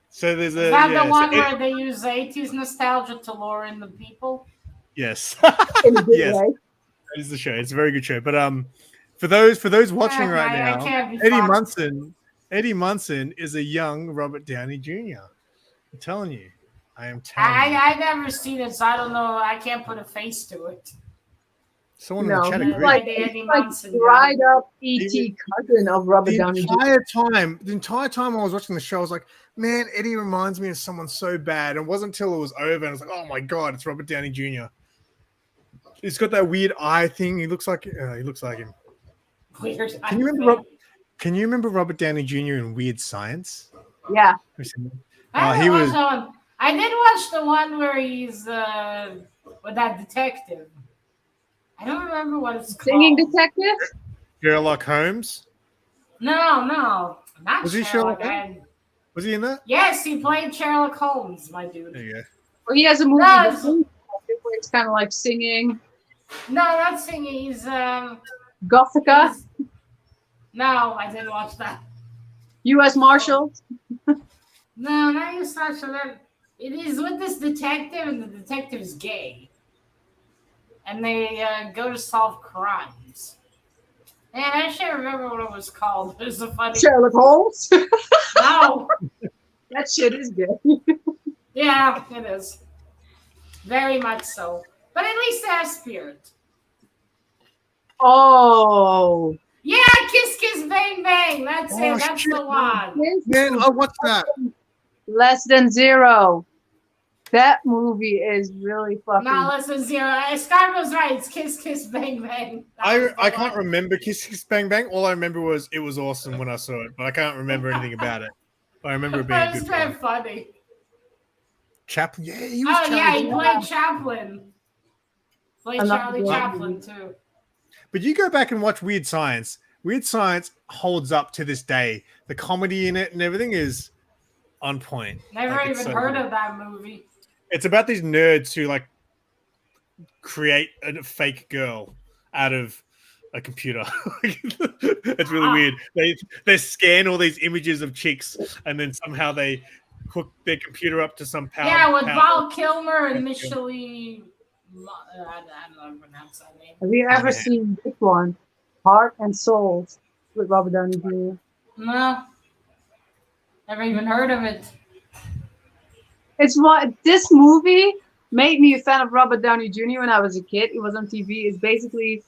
So there's Is that the one so where they use 80s nostalgia to lure in the people? yes. in a good Yes. way. That is the show. It's a very good show. But for those watching right I now, can't be Eddie fucked. Munson is a young Robert Downey Jr. I'm telling you. I am telling you. I never seen it, so I don't know. I can't put a face to it. Someone in the No, chat he's agreed. like, Eddie he's like Munson, dried up ET cousin of Robert The Downey Jr. entire time I was watching the show, I was like, man, Eddie reminds me of someone so bad. And it wasn't until it was over and I was like, oh my god, it's Robert Downey Jr. He's got that weird eye thing. He looks like him. Weird. Can you remember Robert Downey Jr. in Weird Science? Yeah. He was. I did watch the one where he's with that detective. I don't remember what it's Singing called. detective? Sherlock Holmes. No, not Was he Sherlock. Sherlock? Was he in that? Yes, he played Sherlock Holmes, my dude. There you go. Well, he has a movie No, that's where it's kind of like singing. No, not singing. He's Gothica, No, I didn't watch that. U.S. Marshals. No, not you such a. It is with this detective, and the detective's gay, and they go to solve crimes. Man, I should remember what it was called. It was a funny. Sherlock Holmes. No. That shit is good. Yeah, it is. Very much so. But at least it has spirit. Oh. Yeah, Kiss Kiss Bang Bang. That's it. That's shit, the one. Man, I watched that. Less Than Zero. That movie is really fucking. Now listen, Zero. Scott was right. It's Kiss Kiss Bang Bang. I can't remember Kiss Kiss Bang Bang. All I remember was it was awesome when I saw it, but I can't remember anything about it. I remember it being a That was good very film. funny. Chaplin, yeah, he was. Oh yeah, he Chaplin. played Chaplin. Played Another Charlie one. Chaplin too. But you go back and watch Weird Science. Weird Science holds up to this day. The comedy in it and everything is on point. Never Like, it's even so heard good. of that movie. It's about these nerds who like create a fake girl out of a computer. It's really weird. They scan all these images of chicks and then somehow they hook their computer up to some power. Yeah, with Val Kilmer and Michelle. I don't know how to pronounce that name. Have you ever seen this one? Heart and Souls with Robert Downey Jr. No. Never even heard of it. It's what this movie made me a fan of Robert Downey Jr. when I was a kid. It was on TV. It's basically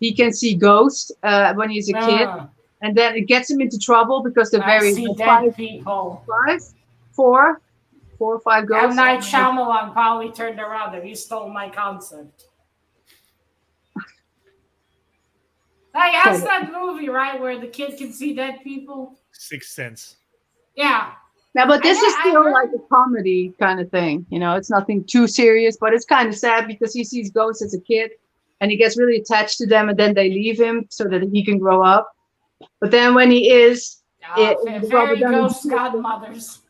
he can see ghosts when he's a kid, and then it gets him into trouble because the I very see dead people. four or five M. ghosts. Night Shyamalan probably turned around and he stole my concept. Like, that's that movie, right, where the kid can see dead people? Sixth Sense. Yeah. Yeah, but this is still heard- like a comedy kind of thing. You know, it's nothing too serious, but it's kind of sad because he sees ghosts as a kid and he gets really attached to them and then they leave him so that he can grow up. But then when he is, Fairy ghost godmothers.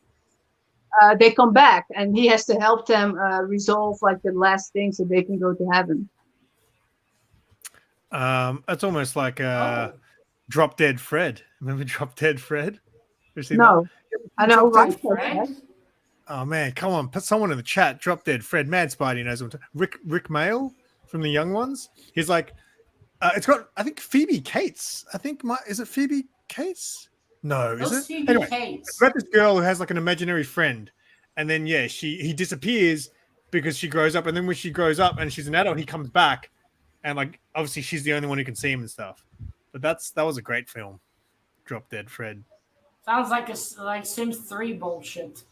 they come back and he has to help them resolve like the last thing so they can go to heaven. It's almost like Drop Dead Fred. Remember Drop Dead Fred? You seen No, I know, Drop right? Dead Fred? Oh man, come on! Put someone in the chat. Drop Dead Fred. Mad Spidey knows what. Rick Mail from the Young Ones. He's like, it's got I think Phoebe Cates. Is it Phoebe Cates? No, is it? Phoebe Anyway, Cates. it's about this girl who has like an imaginary friend, and then he disappears because she grows up, and then when she grows up and she's an adult, he comes back, and like obviously she's the only one who can see him and stuff. But that was a great film. Drop Dead Fred. Sounds like Sims 3 bullshit.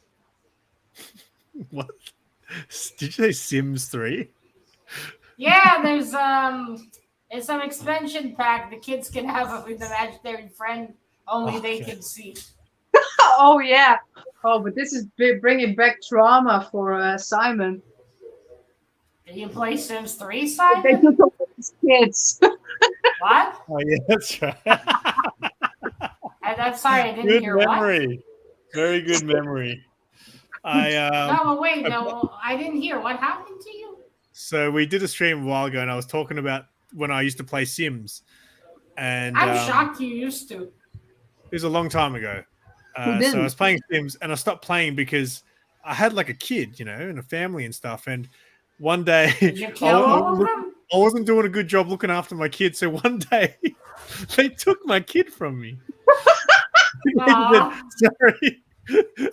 What? Did you say Sims 3? Yeah, there's it's an expansion pack. The kids can have with an imaginary friend only they can see. Oh yeah. Oh, but this is bringing back trauma for Simon. Did you play Sims 3, They Simon? took away his kids. What? Oh yeah, that's right. I'm sorry, I didn't Good hear memory. Very good memory. what. No, but wait, I- no, I didn't hear. What happened to you? so we did a stream a while ago, and I was talking about when I used to play Sims, and I'm shocked you used to. it was a long time ago. Who So I was didn't? playing Sims, and I stopped playing because I had like a kid, and a family and stuff. And one day, Did you kill all of them? I wasn't doing a good job looking after my kid. So one day, they took my kid from me. They said, Aw. sorry,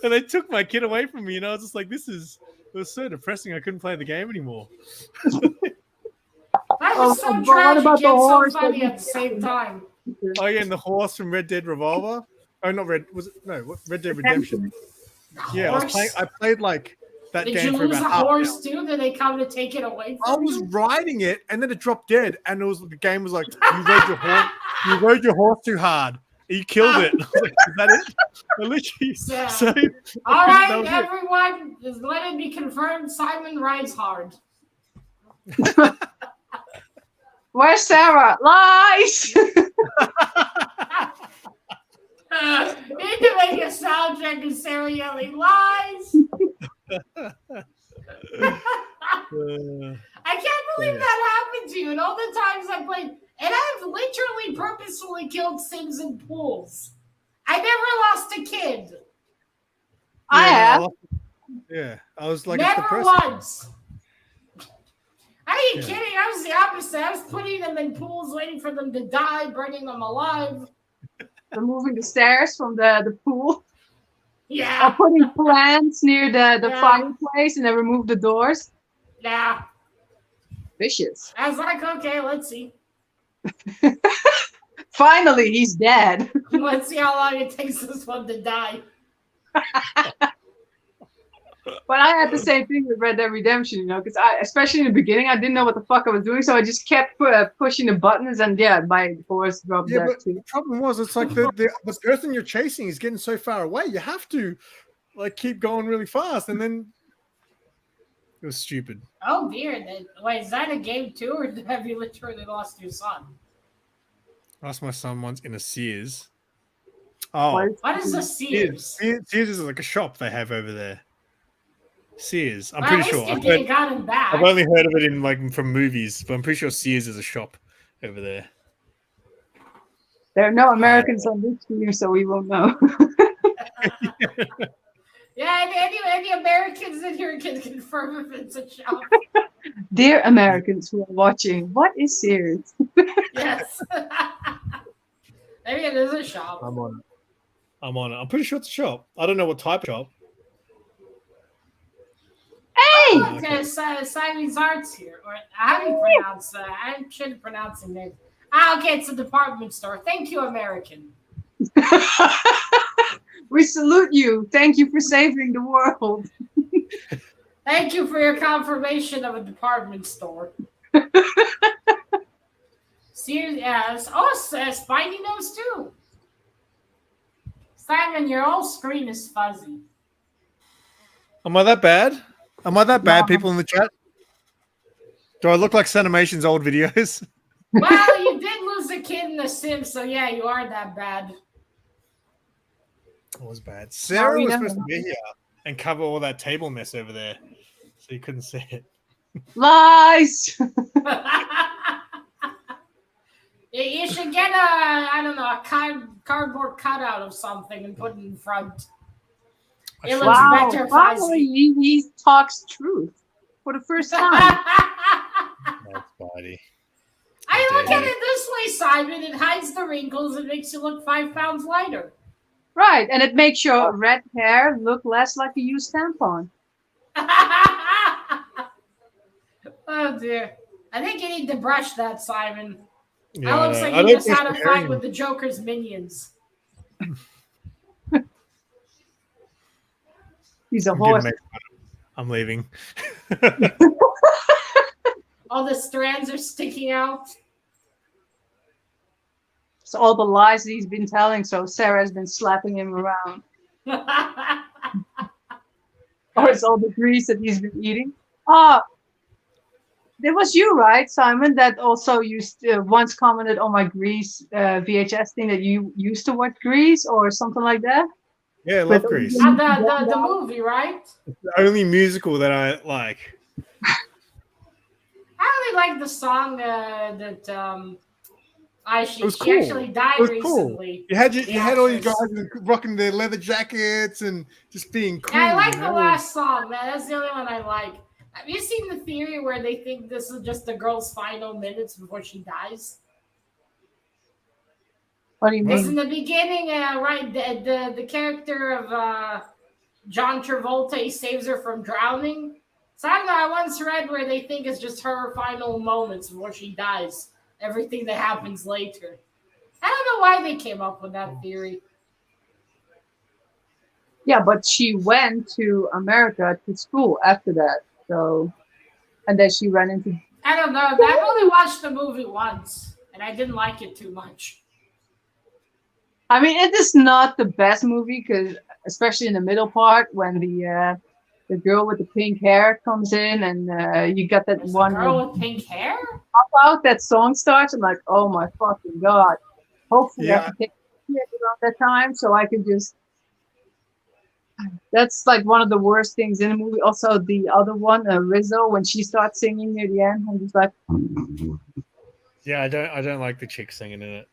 and they took my kid away from me. And I was just like, it was so depressing. I couldn't play the game anymore. That was so but what tragic about the yet so horse that funny you at the same time. Oh yeah, and the horse from Red Dead Revolver. Oh, not Red. Was it no? What, Red Dead Redemption. Yeah, Horse? I played like that Did game you for lose about a half an hour. horse too? Did they come to take it away I from was you? riding it, and then it dropped dead, and the game was like, you rode your horse too hard. You killed it. I was like, is that it? I literally, Yeah. so, All that right, was it. everyone, just let it be confirmed. Simon rides hard. Where's Sarah? Lies! Need to make a soundtrack of Sarah yelling lies. I can't believe that happened to you. And all the times I played, and I've literally purposefully killed Sims in pools. I never lost a kid. I have. Yeah, I was like, Never it's depressing. once. Are you kidding? I was the opposite. I was putting them in pools, waiting for them to die, burning them alive. Removing the stairs from the pool. Or Yeah. putting plants near the Yeah. fireplace and then remove the doors. Yeah. Vicious. I was like, okay, let's see. Finally, he's dead. Let's see how long it takes this one to die. But I had the same thing with Red Dead Redemption, because especially in the beginning, I didn't know what the fuck I was doing, so I just kept pushing the buttons, and yeah, my horse dropped Yeah, dead but too. the problem was, it's like the person you're chasing is getting so far away. You have to like keep going really fast, and then it was stupid. Oh dear. Wait, is that a game too, or have you literally lost your son? I lost my son once in a Sears. Oh, What is a Sears? Sears is like a shop they have over there. Sears. I'm Well, pretty at sure. least you got him back. I've only heard of it in like from movies, but I'm pretty sure Sears is a shop over there. There are no Americans on this stream, so we won't know. Yeah, any Americans in here can confirm if it's a shop. Dear Americans who are watching, what is Sears? Yes. Maybe it is a shop. I'm on it. I'm pretty sure it's a shop. I don't know what type of shop. Hey! Okay, Simon's Arts here. Or how do you pronounce that? I should pronounce the name. Okay, it's a department store. Thank you, American. We salute you. Thank you for saving the world. Thank you for your confirmation of a department store. Sears, yes. Oh, Spidey knows too. Simon, your whole screen is fuzzy. Am I that bad? Am I that bad, No. people in the chat? Do I look like Sanimation's old videos? Well, you did lose a kid in The Sims, so yeah, you are that bad. It was bad. Sarah we was know. supposed to be here and cover all that table mess over there, so you couldn't see it. Lies! You should get a cardboard cutout of something and put it in front. I It should looks do Wow, better finally he talks truth for the first time. that, Spidey. I look at it this way, Simon. It hides the wrinkles and makes you look 5 pounds lighter. Right, and it makes your red hair look less like a used tampon. Oh dear. I think you need to brush that, Simon. Yeah, That looks I like don't you just think had a it's fight hairy. with the Joker's minions. He's a I'm getting horse. made fun of. I'm leaving. All the strands are sticking out. It's all the lies that he's been telling, so Sarah's been slapping him around. Or it's all the grease that he's been eating. Ah, It was you, right, Simon, that also used once commented on my Grease VHS thing that you used to watch Grease or something like that. Yeah, I With love all Grease. Ah, the blonde the guy. movie, right? The only musical that I like. I really like the song that It was she actually cool. It died was cool. recently. You The had all these guys actress. rocking their leather jackets and just being Yeah, I cool. You like the know. last song, man. That's the only one I like. Have you seen the theory where they think this is just the girl's final minutes before she dies? What do you What? Because in mean? the beginning, right, the character of John Travolta, he saves her from drowning. So I don't know. I once read where they think it's just her final moments before she dies. Everything that happens later. I don't know why they came up with that theory. Yeah, but she went to America to school after that. So, and then she ran into. I don't know. I've only watched the movie once, and I didn't like it too much. I mean, it is not the best movie because, especially in the middle part, when the girl with the pink hair comes in, and you got that There's a one with girl with pink hair. out that song starts. I'm like, oh my fucking god! Hopefully, I Yeah, can take it around that time so I can just. That's like one of the worst things in the movie. Also, the other one, Rizzo, when she starts singing near the end, I'm just like, yeah. I don't like the chick singing in it.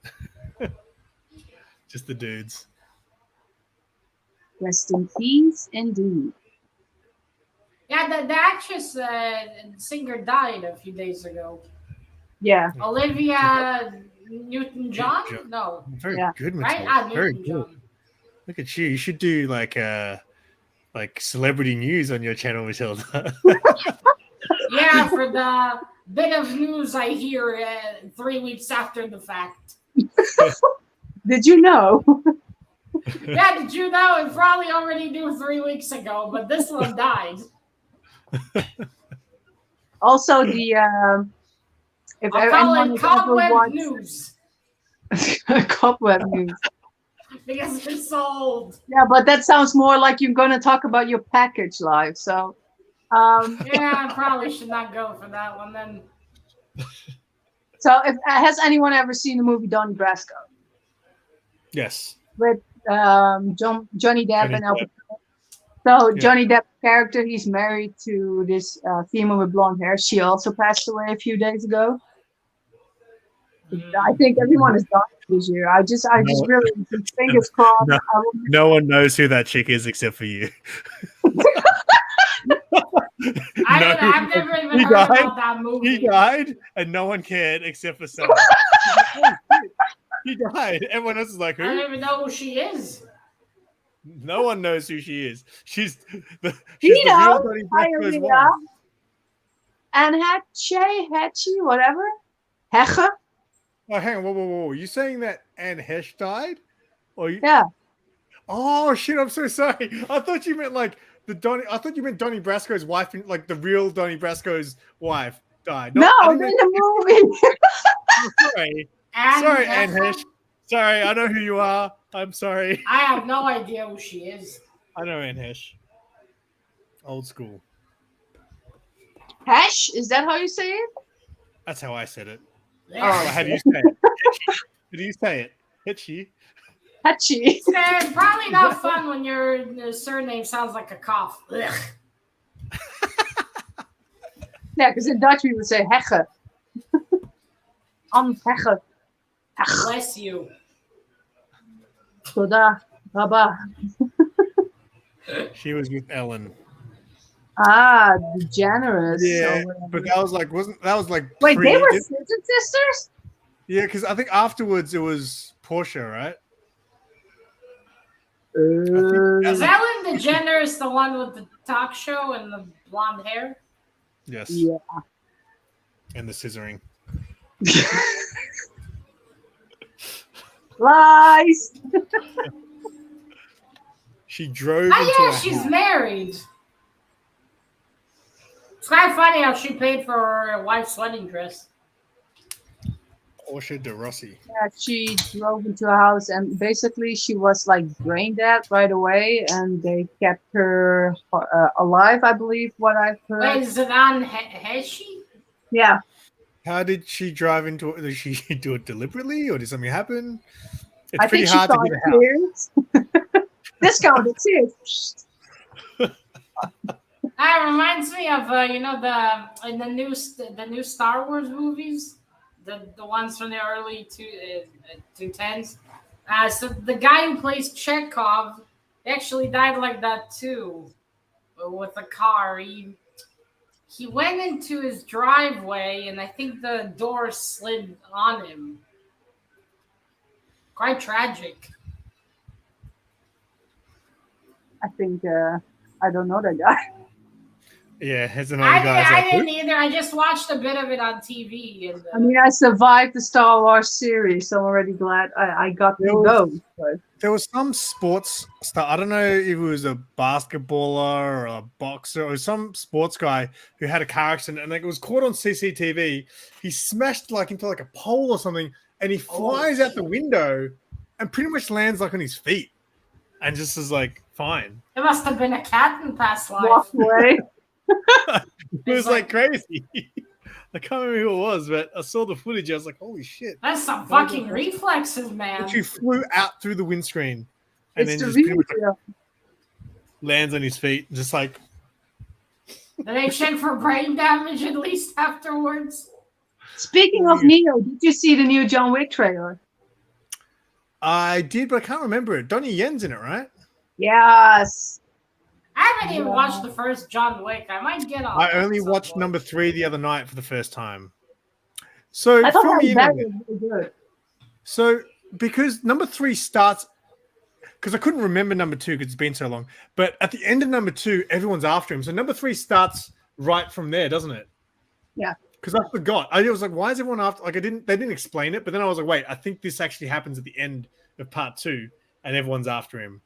Just the dudes. rest in peace, indeed. Yeah, the actress singer died a few days ago. Yeah, Olivia Newton-John? No, Very yeah. good, right? Matilda. Ah, Very good. Newton-John. Look at you. You should do like celebrity news on your channel, Matilda. Yeah, for the bit of news I hear 3 weeks after the fact. Did you know? Yeah, did you know? It probably already knew 3 weeks ago, but this one died. Also, the if I'll call anyone it has ever cobweb watched news cobweb news, because it's so old. yeah, but that sounds more like you're gonna talk about your package life. So, um, Yeah, I probably should not go for that one then. so if has anyone ever seen the movie Donnie Brasco Yes. with Johnny Depp Johnny and Al Depp. Pacino? So Yeah. Johnny Depp's character, he's married to this female with blonde hair. She also passed away a few days ago. I think everyone is dying this year. I just No, really, fingers crossed. no, I will. no one knows who that chick is except for you. I've never even he heard died. about that movie. He died, and no one cared except for Sam. He died. Everyone else is like, I don't who? even know who she is. No one knows who she is. She's the You real know, Donnie Brasco's Irina wife. and Hetchy, whatever. Hege? Oh, hang on, whoa! You saying that Anne Hesh died? Or you... Yeah. Oh shit! I'm so sorry. I thought you meant like the Donnie. I thought you meant Donnie Brasco's wife, like the real Donnie Brasco's wife died. No, I in didn't mean... the movie. Sorry, And sorry, Anne Hesh. Sorry, I know who you are. I'm sorry. I have no idea who she is. I know Anne Hesh. Old school. Hesh? Is that how you say it? That's how I said it. Yeah. How do you say it? How do you say it? Hitchy. Hetchy. It's probably not fun when your surname sounds like a cough. Ugh. Yeah, because in Dutch we would say Hege. Hege. Bless you. Toda. Baba. She was with Ellen. Ah, DeGeneres. Yeah, or whatever. but that was like Wait, pre- they were sisters? Yeah, because I think afterwards it was Portia, right? Is Ellen DeGeneres the one with the talk show and the blonde hair? Yes. Yeah. And the scissoring. Lies. She drove Oh into yeah, a she's house. married. It's kind of funny how she paid for her wife's wedding dress. Portia de Rossi. Yeah, she drove into a house and basically she was like brain dead right away, and they kept her alive, I believe. What I've heard. Wait, is it on Heshi? Yeah. How did she drive into it? Did she do it deliberately, or did something happen? It's I pretty think she hard to saw hit a house. Cheers. Discounted Cheers. That reminds me of in the new Star Wars movies, the ones from the early 2010s. So the guy who plays Chekhov actually died like that too, with a car. He went into his driveway, and I think the door slid on him. Quite tragic. I think I don't know that guy. Yeah, it's another guy's I like, didn't either. I just watched a bit of it on TV. And I mean, I survived the Star Wars series, so I'm already glad I got through those. But there was some sports star. I don't know if it was a basketballer or a boxer or some sports guy who had a car accident, and like, it was caught on CCTV. He smashed like into like a pole or something, and he flies out the window and pretty much lands like on his feet, and just is like fine. it must have been a cat in past life. walked away. It was like crazy. I can't remember who it was, but I saw the footage. I was like, holy shit. That's some fucking reflexes, man. He flew out through the windscreen and It's then the just pretty real much deal. lands on his feet. Just like, Did they check for brain damage at least afterwards? Speaking of Neo, did you see the new John Wick trailer? I did, but I can't remember it. Donnie Yen's in it, right? Yes. I haven't even watched the first John Wick. I might get on. I only watched number 3 the other night for the first time. So I thought fill me in that on it. was really good. So because number 3 starts, because I couldn't remember number 2 because it's been so long. But at the end of number 2, everyone's after him. So number 3 starts right from there, doesn't it? Yeah. Because I forgot. I was like, why is everyone after? Like, they didn't explain it. But then I was like, wait, I think this actually happens at the end of part 2, and everyone's after him.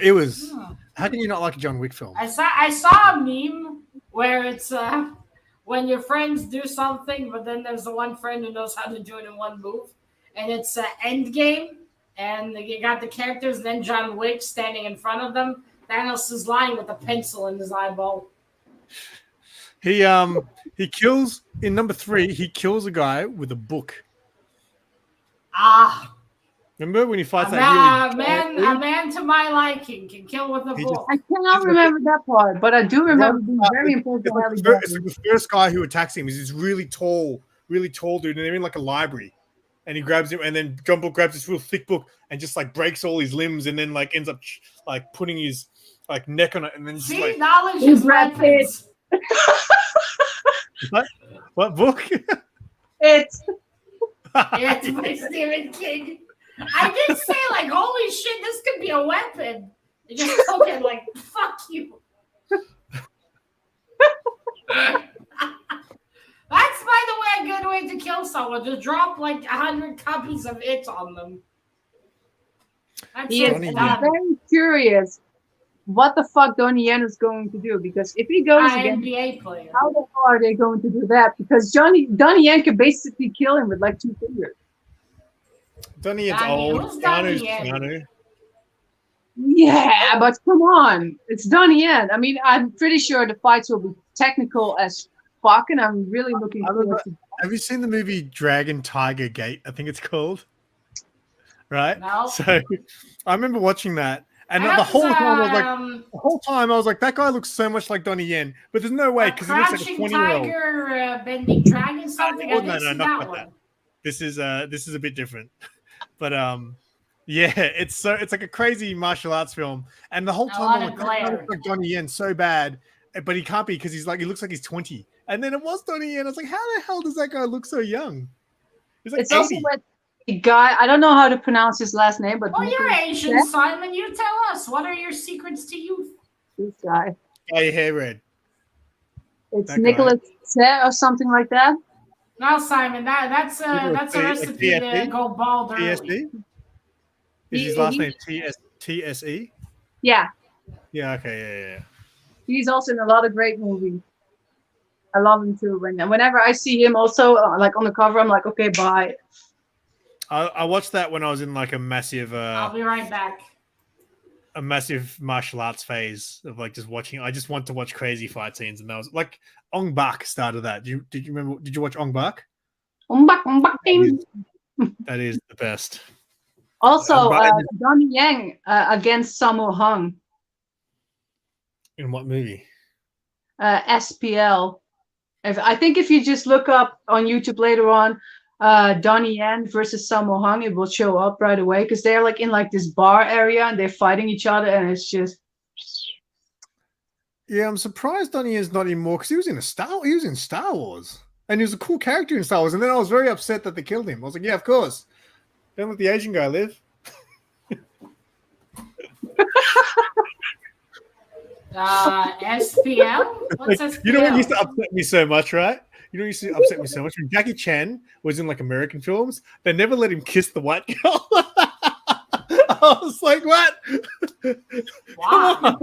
It was. How can you not like a John Wick film? I saw a meme where it's when your friends do something, but then there's the one friend who knows how to do it in one move, and it's Endgame, and you got the characters, and then John Wick standing in front of them. Thanos is lying with a pencil in his eyeball. He kills in number 3. He kills a guy with a book. Remember when he fights a man to my liking can kill with a book. I cannot remember that part, but I do remember being very important. It's like the first guy who attacks him is this really tall dude, and they're in like a library, and he grabs him, and then John Book grabs this real thick book and just like breaks all his limbs, and then like ends up like putting his like neck on it, and then just See, like knowledge is weapons. What book? It's It's by Stephen King. I did say, like, holy shit, this could be a weapon. You just took it like, fuck you. That's, by the way, a good way to kill someone. Just drop like 100 copies of it on them. That's I'm very curious what the fuck Donnie Yen is going to do, because if he goes against NBA player, how the hell are they going to do that? Because Donnie Yen can basically kill him with like 2 fingers. Donnie Yen's old. Keanu. Yeah, but come on, it's Donnie Yen. I mean, I'm pretty sure the fights will be technical as fuck, and I'm really looking forward to. Have you seen the movie Dragon Tiger Gate? I think it's called. Right. No. So I remember watching that. And the whole time I was like, that guy looks so much like Donnie Yen, but there's no way because he looks like a 20-year-old. Tiger, bending dragon, something. No, not like that. This is a bit different, but yeah, it's like a crazy martial arts film, and the whole time I'm like, that guy looks like Donnie Yen so bad, but he can't be because he looks like he's 20, and then it was Donnie Yen. I was like, how the hell does that guy look so young? He's like 80. Also with the guy, I don't know how to pronounce his last name, but you're Asian, Simon. You tell us. What are your secrets to youth? This guy. Got your hair red. It's Nicholas or something like that. No, Simon. That's a recipe to go bald early. TSE? Is his last name TSE? Yeah. Yeah. Okay. Yeah. He's also in a lot of great movies. I love him too. Whenever I see him, also like on the cover, I'm like, okay, bye. I watched that when I was in like a massive. I'll be right back. a massive martial arts phase of like just watching. I just want to watch crazy fight scenes, and that was like Ong Bak started that. Did you remember? Did you watch Ong Bak? That is the best. Also, Donnie Yang against Sammo Hung. In what movie? SPL. I think if you just look up on YouTube later on, Donnie Yen versus Sammo Hung, it will show up right away because they're like in like this bar area and they're fighting each other, and it's just. Yeah, I'm surprised Donnie Yen's not in more because he was in Star Wars, and he was a cool character in Star Wars. And then I was very upset that they killed him. I was like, yeah, of course. Don't let the Asian guy live. SPL? What's SPL? You know what used to upset me so much, right? You know what used to upset me so much? When Jackie Chan was in like American films, they never let him kiss the white girl. I was like, what? Wow.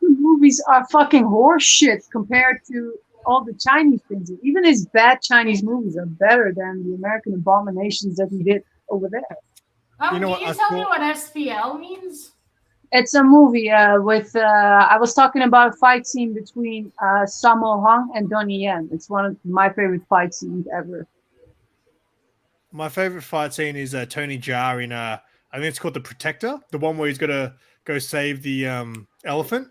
Movies are fucking horse shit compared to all the Chinese things. Even his bad Chinese movies are better than the American abominations that he did over there. You know can you tell me what SPL means? It's a movie with, I was talking about a fight scene between Sammo Hung and Donnie Yen. It's one of my favorite fight scenes ever. My favorite fight scene is Tony Jaa in, I think it's called The Protector, the one where he's got to go save the elephant.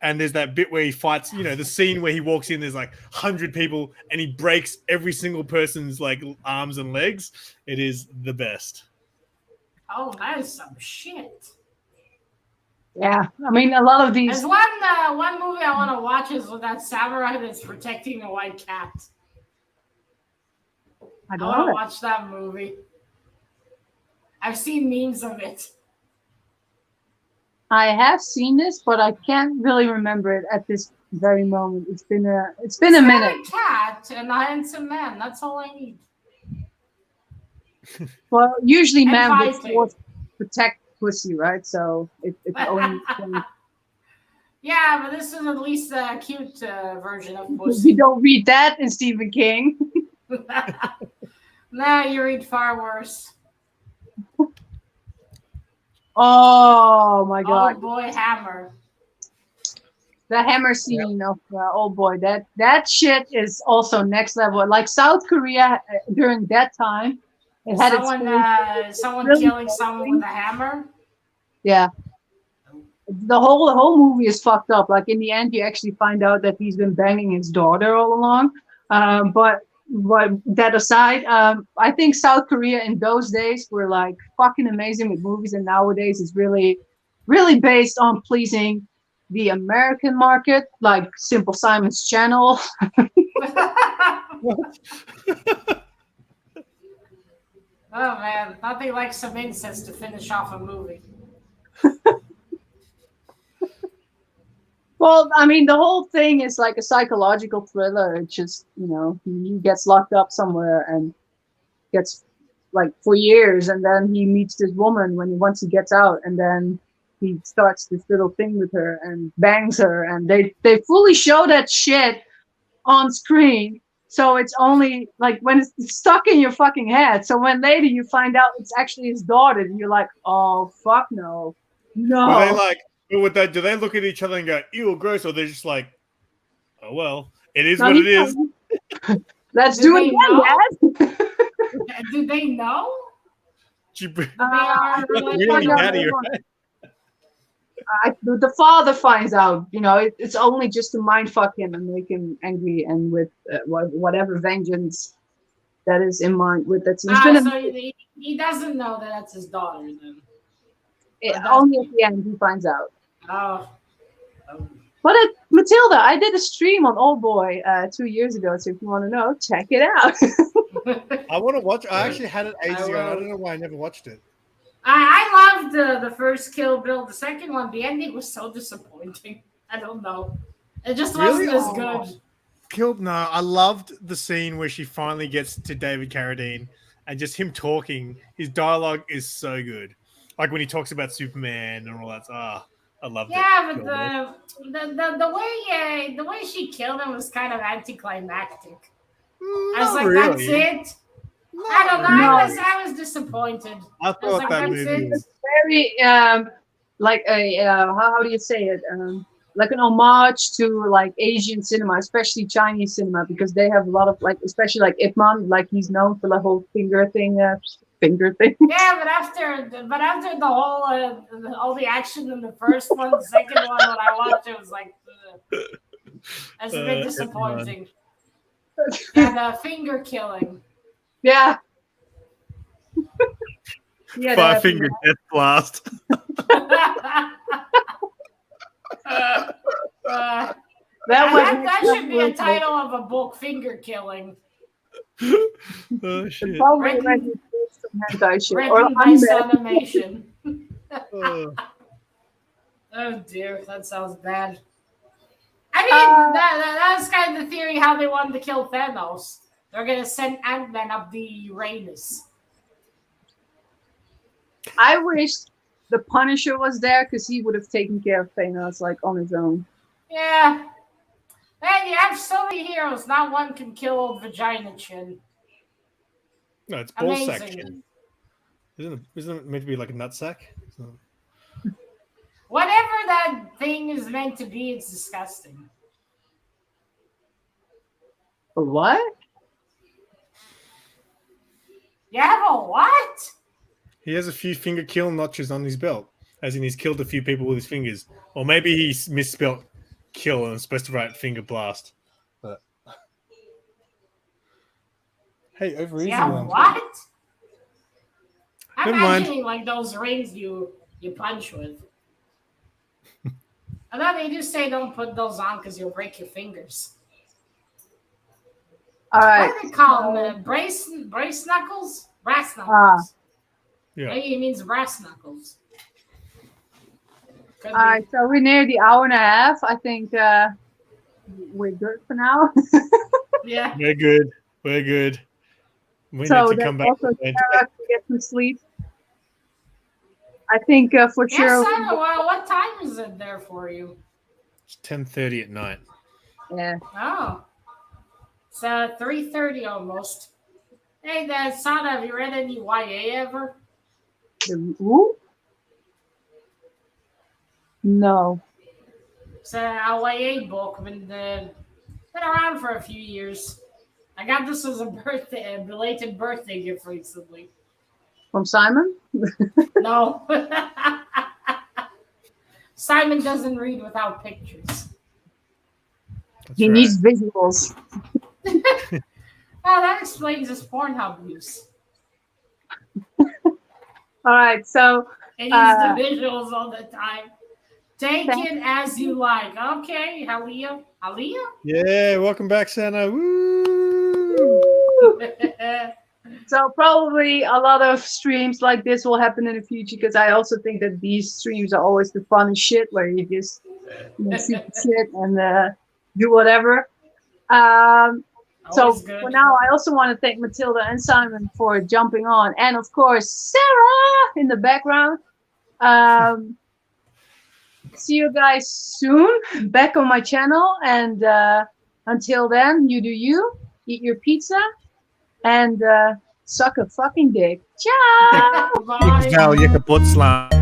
And there's that bit where he fights, you know, the scene where he walks in, there's like 100 people and he breaks every single person's like arms and legs. It is the best. Oh, that is some shit. Yeah, I mean, a lot of these. There's one movie I want to watch is with that samurai that's protecting the white cat. I want to watch that movie. I've seen memes of it. I have seen this, but I can't really remember it at this very moment. It's been a minute. A cat and a handsome man. That's all I need. Well, usually men would force protect pussy, right? So it's only. Yeah, but this is at least a cute version of pussy. You don't read that in Stephen King. Nah, you read far worse. Oh my God! Old Boy Hammer. The hammer scene of Old Boy. That shit is also next level. Like South Korea during that time, it had someone really killing someone with a hammer. Yeah. The whole movie is fucked up. Like in the end, you actually find out that he's been banging his daughter all along. But that aside, I think South Korea in those days were like fucking amazing with movies, and nowadays is really, really based on pleasing the American market, like Simple Simon's Channel. Oh man, nothing like some incest to finish off a movie. Well, I mean, the whole thing is like a psychological thriller. It's just, you know, he gets locked up somewhere and gets like for years, and then he meets this woman once he gets out, and then he starts this little thing with her and bangs her, and they fully show that shit on screen. So it's only like when it's stuck in your fucking head. So when later you find out it's actually his daughter, and you're like, oh fuck no. Were they like, do they look at each other and go, ew, gross, or they're just like, oh well, it is what it is. Let's do it again, Dad. Do they know? The father finds out, you know, it's only just to mind fuck him and make him angry, and with whatever vengeance that is in mind with that. So he doesn't know that that's his daughter then. Only at the end he finds out. Oh. But Matilda, I did a stream on Old Boy 2 years ago, so if you want to know, check it out. I want to watch. I actually had it ages ago. I don't know why I never watched it. I loved the first Kill Bill. The second one, the ending was so disappointing. I don't know. It just wasn't as good. No, I loved the scene where she finally gets to David Carradine and just him talking. His dialogue is so good. Like when he talks about Superman and all that. I loved it. Yeah, but the way she killed him was kind of anticlimactic. I was like, really? That's it. No, I don't know. I was disappointed. I thought that movie was very like a how do you say it? Like an homage to like Asian cinema, especially Chinese cinema, because they have a lot of like, especially like Ip Man, like he's known for the whole finger thing. Yeah, but after the whole all the action in the first one, the second one, when I watched it was like, that's a bit disappointing. And finger killing. Yeah. Yeah. 5-finger death blast. That should be a title of a book, Finger Killing. Oh shit. Probably Written by Sanimation. Oh. Oh dear, that sounds bad. I mean, that's kind of the theory how they wanted to kill Thanos. They're gonna send Ant-Man up the Uranus. I wish the Punisher was there because he would have taken care of Thanos like on his own. Yeah. Man, you have so many heroes, not one can kill old Vagina Chin. No, it's ballsack Amazing. chin. Isn't it meant to be like a nutsack? So. Whatever that thing is meant to be, it's disgusting. What? You have a what? He has a few finger kill notches on his belt, as in he's killed a few people with his fingers. Or maybe he misspelled kill and was supposed to write finger blast. But hey, over easy. Yeah, what? I'm Never mind. imagining like those rings you punch with. I thought they just say don't put those on because you'll break your fingers. All right. What do they call them? Brace knuckles? Brass knuckles. Yeah. Maybe it means brass knuckles. All right, so we're near the hour and a half. I think we're good for now. Yeah. We're good. We're good. We So need to come back. also Sarah can get some sleep. I think for Yeah, sure. Simon, what time is it there for you? It's 10:30 at night. Yeah. Oh. It's 3:30 almost. Hey, Sana, have you read any YA ever? Who? No. It's a YA book, been around for a few years. I got this as a belated birthday gift recently. From Simon? No. Simon doesn't read without pictures. That's He right. needs visuals. Oh, that explains his Pornhub use. All right, so He uses the visuals all the time. Take Thank it as you like. Okay, Halia? Yeah, welcome back, Santa. Woo! so probably a lot of streams like this will happen in the future because I also think that these streams are always the fun shit where you just shoot shit and do whatever. So Always good. for now, I also want to thank Matilda and Simon for jumping on, and of course Sarah in the background. See you guys soon back on my channel, and until then, you do you, eat your pizza, and suck a fucking dick. Ciao. Bye. Now you can put slam.